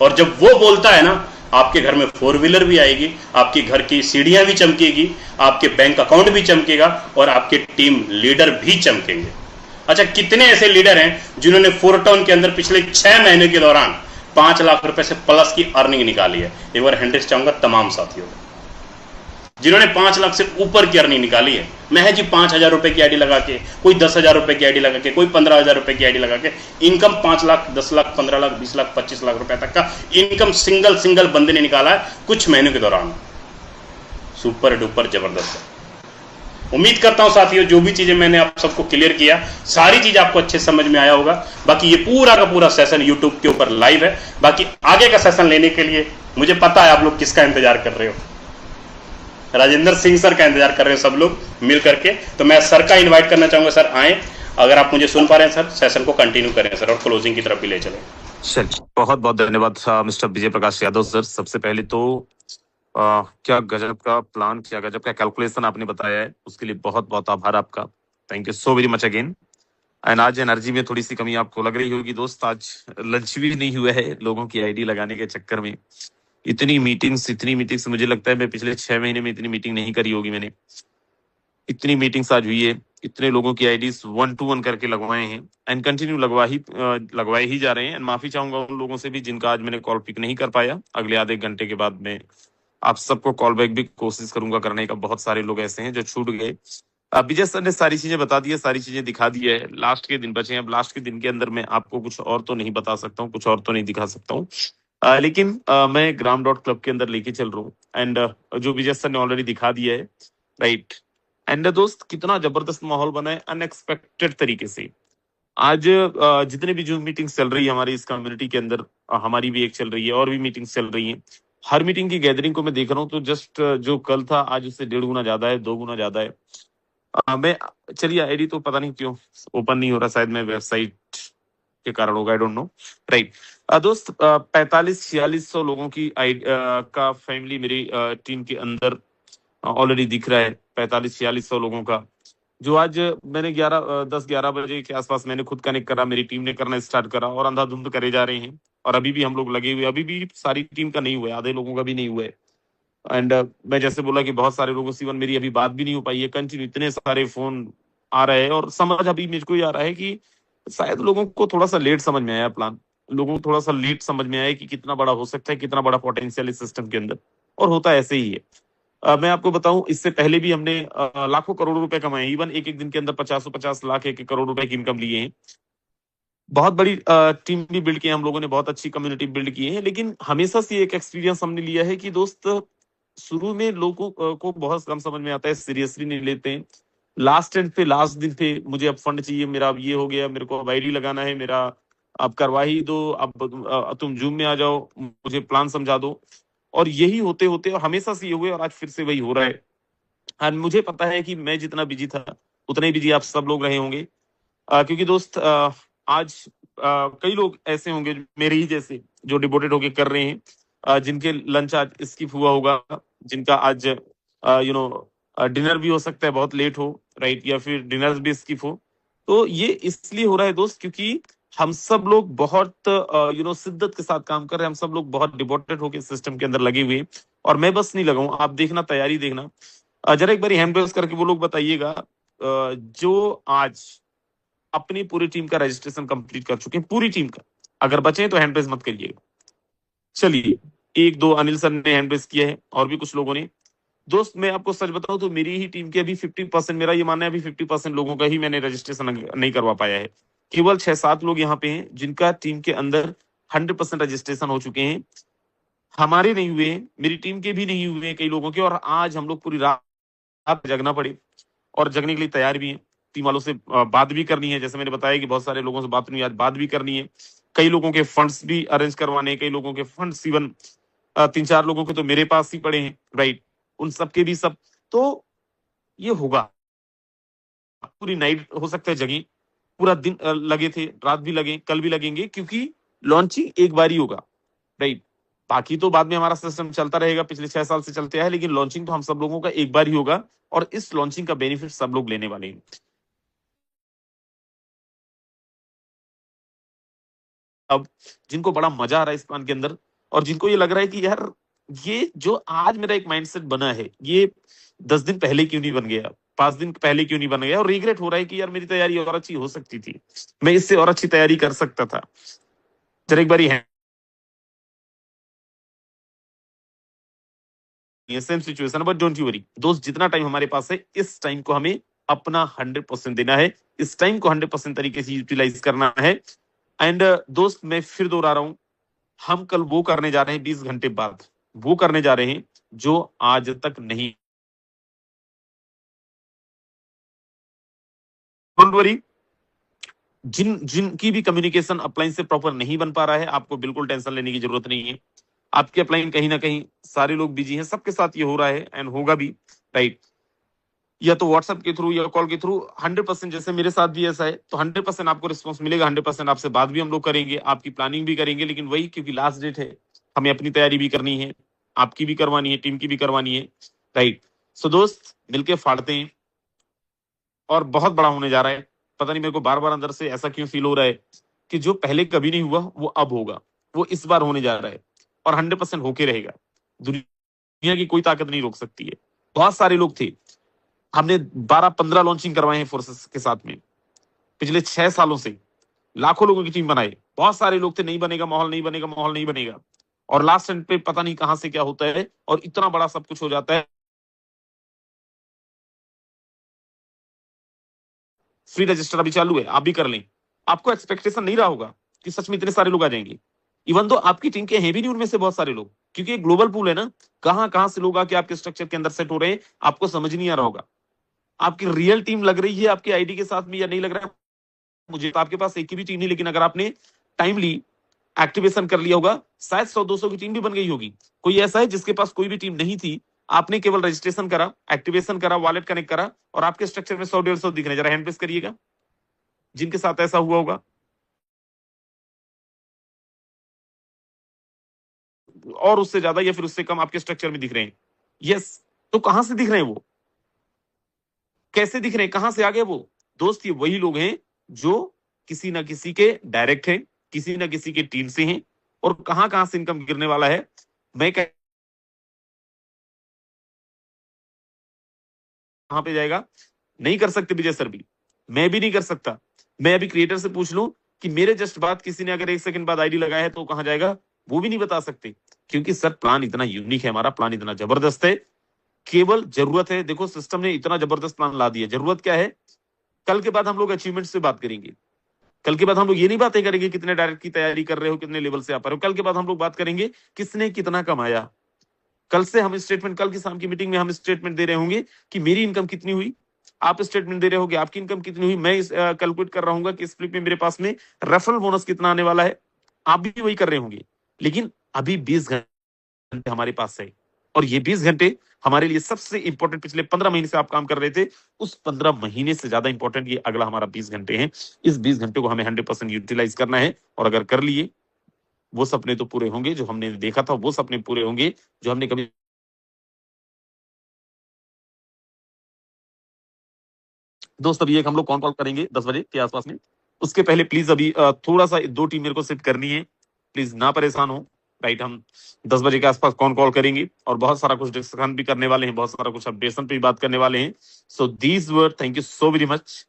और जब वो बोलता है ना, आपके घर में 4 व्हीलर भी आएगी, आपके घर की सीढ़ियां भी चमकेगी, आपके बैंक अकाउंट भी चमकेगा और आपके टीम लीडर भी चमकेंगे। अच्छा, कितने ऐसे लीडर हैं जिन्होंने फोरटॉन के अंदर पिछले 6 महीने के दौरान 5 लाख रुपए से प्लस की अर्निंग निकाली है? एक बार हैंड्स चाहूंगा तमाम साथियों को जिन्होंने 5 लाख से ऊपर की अर्निंग निकाली है। महज 5,000 रुपए की आईडी लगा के, कोई 10,000 रुपए की आईडी लगा के, कोई 15,000 रुपए की आईडी लगा के इनकम 5 लाख, 10 लाख, 15 लाख, 20 लाख, 25 लाख रुपए तक का इनकम सिंगल बंदे ने निकाला है कुछ महीनों के दौरान। सुपर डुपर जबरदस्त है। उम्मीद करता हूं साथियों जो भी चीजें मैंने आप सबको क्लियर किया, सारी चीज आपको अच्छे समझ में आया होगा। बाकी ये पूरा का पूरा सेशन यूट्यूब के ऊपर लाइव है। बाकी आगे का सेशन लेने के लिए मुझे पता है आप लोग किसका इंतजार कर रहे हो, राजेंद्र सिंह सर का इंतजार कर रहे हो सब लोग मिल करके। तो मैं सर का इन्वाइट करना चाहूंगा, सर आए, अगर आप मुझे सुन पा रहे हैं सर, सेशन को कंटिन्यू करें सर और क्लोजिंग की तरफ भी ले चलें।
चलिए, बहुत बहुत धन्यवाद मिस्टर विजय प्रकाश यादव सर। सबसे पहले तो क्या गजब का प्लान, क्या गजब का कैलकुलेशन आपने बताया है, उसके लिए बहुत बहुत आभार आपका। Thank you so very much again. And आज एनर्जी में थोड़ी सी कमी आपको लग रही होगी दोस्त, आज लंच भी नहीं हुआ है लोगों की आईडी लगाने के चक्कर में। इतनी मीटिंग्स मुझे लगता है मैं पिछले 6 महीने में इतनी मीटिंग नहीं करी होगी मैंने। इतनी मीटिंग्स आज हुई है, इतने लोगों की आईडीज 1 to 1 करके लगवाए हैं एंड कंटिन्यू लगवाए ही जा रहे हैं। एंड माफी चाहूंगा उन लोगों से भी जिनका आज मैंने कॉल पिक नहीं कर पाया। अगले आधे घंटे के बाद में आप सबको कॉल बैक भी कोशिश करूंगा करने का। बहुत सारे लोग ऐसे हैं जो छूट गए। विजय सर ने सारी चीजें बता दी है, सारी चीजें दिखा दी है। लास्ट के दिन बचे हैं, अब लास्ट के दिन के अंदर मैं आपको कुछ और तो नहीं बता सकता हूँ, कुछ और तो नहीं दिखा सकता हूँ। लेकिन मैं ग्राम डॉट क्लब के अंदर लेके चल रहा हूँ एंड जो विजय सर ने ऑलरेडी दिखा दिया है, राइट। एंड दोस्त कितना जबरदस्त माहौल बना है अनएक्सपेक्टेड तरीके से। आज जितने भी जूम मीटिंग्स चल रही है हमारी इस कम्युनिटी के अंदर, हमारी भी एक चल रही है और भी मीटिंग्स चल रही हैं। हर मीटिंग की गैदरिंग को मैं देख रहा हूँ तो जस्ट जो कल था आज उससे 1.5 गुना ज्यादा है, 2 गुना ज्यादा है। मैं चलिए आईडी तो पता नहीं क्यों ओपन नहीं हो रहा, शायद मैं वेबसाइट के कारण होगा, आई डोंट नो, राइट। दोस्त 45-4600 लोगों की का फैमिली मेरी टीम के अंदर ऑलरेडी दिख रहा है। 45-4600 लोगों का जो आज मैंने 10-11 बजे के आसपास मैंने खुद कनेक्ट करा, मेरी टीम ने करना स्टार्ट करा और अंधाधुंध करे जा रहे हैं। और अभी भी हम लोग लगे हुए, अभी भी सारी टीम का नहीं हुआ है, आधे लोगों का भी नहीं हुआ है। एंड मैं जैसे बोला कि बहुत सारे लोगों से इवन मेरी अभी बात भी नहीं हो पाई है, कंटिन्यू इतने सारे फोन आ रहे हैं। और समझ अभी मुझको ये आ रहा है कि शायद लोगों को थोड़ा सा लेट समझ में आया प्लान, लोगों को थोड़ा सा लेट समझ में आया कि कितना बड़ा हो सकता है, कितना बड़ा पोटेंशियल इस सिस्टम के अंदर। और होता ऐसे ही है। मैं आपको बताऊं इससे पहले भी हमने लाखों करोड़ रुपए कमाए, इवन एक एक दिन के अंदर 50 लाख 1 करोड़ रुपए की इनकम लिए हैं। बहुत बड़ी टीम भी बिल्ड की है हम लोगों ने, बहुत अच्छी कम्युनिटी बिल्ड की है। लेकिन हमेशा से एक एक्सपीरियंस हमने लिया है कि दोस्त शुरू में लोगों को बहुत कम समझ में आता है, सीरियसली नहीं लेते हैं। लास्ट एंड पे लास्ट दिन पे मुझे अब फंड चाहिए, मेरा अब ये हो गया, मेरे को अब आईडी लगाना है, मेरा अब करवा ही दो, अब तुम जूम में आ जाओ, मुझे प्लान समझा दो। और यही होते होते और हमेशा से ये हुए और आज फिर से वही हो रहा है। और मुझे पता है कि मैं जितना बिजी था उतने बिजी आप सब लोग रहे होंगे। क्योंकि दोस्त आज कई लोग ऐसे होंगे मेरे ही जैसे जो डिवोटेड होके कर रहे हैं, जिनके लंच आज स्किप हुआ होगा, जिनका आज डिनर भी हो सकता है बहुत लेट हो, राइट, या फिर डिनर भी स्किप हो। तो ये इसलिए हो रहा है दोस्त क्योंकि हम सब लोग बहुत शिद्दत के साथ काम कर रहे हैं, हम सब लोग बहुत डिवोटेड होके सिस्टम के अंदर लगे हुए हैं। और मैं बस नहीं लगा हूं, आप देखना, तैयारी देखना। जरा एक बार हैंड रेज करके वो लोग बताइएगा जो आज अपनी पूरी टीम का रजिस्ट्रेशन कंप्लीट कर चुके हैं, पूरी टीम का। अगर बचे तो हैंड रेज मत करिएगा। चलिए, 1-2 अनिल सर ने हैंड रेज किया है और भी कुछ लोगों ने। दोस्त मैं आपको सच बताऊं तो मेरी ही टीम के अभी 50%, मेरा ये मानना है अभी 50% लोगों का ही मैंने रजिस्ट्रेशन नहीं करवा पाया है। केवल 6-7 लोग यहाँ पे हैं जिनका टीम के अंदर 100% रजिस्ट्रेशन हो चुके हैं। हमारे नहीं हुए हैं, मेरी टीम के भी नहीं हुए हैं कई लोगों के। और आज हम लोग पूरी रात जगना पड़े और जगने के लिए तैयार भी हैं। टीम वालों से बात भी करनी है, जैसे मैंने बताया कि बहुत सारे लोगों से बात नहीं, आज बात भी करनी है। कई लोगों के फंड्स भी अरेंज करवाने हैं, कई लोगों के फंड्स इवन 3-4 लोगों के तो मेरे पास ही पड़े हैं, राइट, उन सबके भी सब। तो ये होगा, पूरी नाइट हो सकता है जगी, पूरा दिन लगे थे, रात भी लगे, कल भी लगेंगे, क्योंकि लॉन्चिंग एक बार ही होगा, राइट। बाकी तो बाद में हमारा सिस्टम चलता रहेगा, पिछले 6 साल से चलते आया है, लेकिन लॉन्चिंग तो हम सब लोगों का एक बार ही होगा और इस लॉन्चिंग का बेनिफिट सब लोग लेने वाले हैं। अब जिनको बड़ा मजा आ रहा है इस प्लान के अंदर और जिनको ये लग रहा है कि यार ये जो आज मेरा एक माइंडसेट बना है, ये 10 दिन पहले क्यों नहीं बन गया, 5 दिन पहले क्यों नहीं बन गया, और रिग्रेट हो रहा है कि यार मेरी तैयारी और अच्छी हो सकती थी, मैं इससे और अच्छी तैयारी कर सकता था। जरा एक बार ये same situation, but don't you worry दोस्त, जितना टाइम हमारे पास है इस टाइम को हमें अपना 100% देना है, इस टाइम को 100% तरीके से यूटिलाइज करना है। एंड दोस्त मैं फिर दोहरा रहा हूं, हम कल वो करने जा रहे हैं 20 घंटे बाद, वो करने जा रहे हैं जो आज तक नहीं डोंट वरी, जिनकी भी कम्युनिकेशन अपलाइन से प्रॉपर नहीं बन पा रहा है, आपको बिल्कुल टेंशन लेने की जरूरत नहीं है। आपके अपलाइन कहीं ना कहीं सारे लोग बिजी हैं, सबके साथ ये हो रहा है एंड होगा भी, राइट। या तो व्हाट्सएप के थ्रू या कॉल के थ्रू 100%, जैसे मेरे साथ भी ऐसा है, तो 100% आपको रिस्पॉन्स मिलेगा। 100% आपसे बात भी हम लोग करेंगे, आपकी प्लानिंग भी करेंगे, लेकिन वही क्योंकि लास्ट डेट है, हमें अपनी तैयारी भी करनी है, आपकी भी करवानी है, टीम की भी करवानी है, राइट। सो दोस्त, मिलके फाड़ते हैं, और बहुत बड़ा होने जा रहा है। पता नहीं मेरे को बार बार अंदर से ऐसा क्यों फील हो रहा है कि जो पहले कभी नहीं हुआ वो अब होगा, वो इस बार होने जा रहा है, और 100% होके रहेगा। दुनिया की कोई ताकत नहीं रोक सकती है। बहुत सारे लोग थे, हमने 12-15 लॉन्चिंग करवाए हैं फोर्सेस के साथ में पिछले 6 सालों से, लाखों लोगों की टीम बनाए। बहुत सारे लोग थे, नहीं बनेगा माहौल, नहीं बनेगा माहौल, नहीं बनेगा, और लास्ट एंड पे पता नहीं कहां से क्या होता है और इतना बड़ा सब कुछ हो जाता है। फ्री रजिस्टर अभी चालू है, आप भी कर लें। आपको एक्सपेक्टेशन नहीं रहा होगा कि सच में इतने सारे लोग आ जाएंगे, इवन तो आपकी टीम के हैं भी नहीं उनमें से बहुत सारे लोग, क्योंकि एक ग्लोबल पूल है ना, कहां कहां से लोग आके आपके स्ट्रक्चर के अंदर सेट हो रहे हैं, आपको समझ नहीं आ रहा होगा। आपकी रियल टीम लग रही है आपके आईडी के साथ में या नहीं लग रहा है मुझे, तो आपके पास एक की भी टीम नहीं, लेकिन अगर आपने टाइमली एक्टिवेशन कर लिया होगा, शायद 100-200 की टीम भी बन गई होगी। कोई ऐसा है जिसके पास कोई भी टीम नहीं थी, आपने केवल रजिस्ट्रेशन करा, एक्टिवेशन करा, वॉलेट कनेक्ट करा, और आपके स्ट्रक्चर में 100-150 दिख रहे हैं? जरा हैंड प्रेस करिएगा जिनके साथ ऐसा हुआ होगा, और उससे ज्यादा या फिर उससे कम आपके स्ट्रक्चर में दिख रहे हैं। यस, तो कहां से दिख रहे हैं वो, कैसे दिख रहे हैं, कहां से आ गए वो? दोस्त, ये वही लोग हैं जो किसी ना किसी के डायरेक्ट हैं, किसी ना किसी के टीम से हैं, और कहां कहां से इनकम गिरने वाला है मैं कहां पे जाएगा नहीं कर सकते विजय सर भी, मैं भी नहीं कर सकता। मैं अभी क्रिएटर से पूछ लूं कि मेरे जस्ट बाद किसी ने अगर 1 सेकंड बाद आईडी लगाया है तो कहां जाएगा, वो भी नहीं बता सकते, क्योंकि सर प्लान इतना यूनिक है, हमारा प्लान इतना जबरदस्त है। केवल जरूरत है, देखो सिस्टम ने इतना जबरदस्त प्लान ला दिया, जरूरत क्या है? कल के बाद हम लोग अचीवमेंट से बात करेंगे। कल के बाद हम लोग ये नहीं बातें करेंगे कितने डायरेक्ट की तैयारी कर रहे हो, कितने लेवल से आ पा रहे हो। कल के बाद हम लोग बात करेंगे किसने कितना कमाया। कल से हम स्टेटमेंट, कल की शाम की मीटिंग में हम स्टेटमेंट दे रहे होंगे कि मेरी इनकम कितनी हुई, आप स्टेटमेंट दे रहे होगे आपकी इनकम कितनी हुई, मैं कैलकुलेट कर रहा हूँ कि इस फ्लिप में मेरे पास में रेफरल बोनस कितना आने वाला है, आप भी वही कर रहे होंगे। लेकिन अभी 20 घंटे हमारे पास है, और ये 20 घंटे हमारे लिए सबसे इंपॉर्टेंट, पिछले 15 महीने से आप काम कर रहे थे, उस 15 महीने से ज्यादा इंपॉर्टेंट ये अगला हमारा 20 घंटे हैं। इस 20 घंटे को हमें 100% यूटिलाइज करना है, और अगर कर लिए, वो सपने तो पूरे होंगे जो हमने देखा था, वो सपने पूरे होंगे जो हमने कभी। दोस्त, अभी एक हम लोग कॉल करेंगे 10 बजे के आसपास में, उसके पहले प्लीज अभी थोड़ा सा 2 टीम मेरे को सेट करनी है, प्लीज ना परेशान हो, राइट। हम 10 बजे के आसपास कॉल करेंगे, और बहुत सारा कुछ डिस्कशन भी करने वाले हैं, बहुत सारा कुछ अपडेशन पे भी बात करने वाले हैं। So these were, thank you so very much.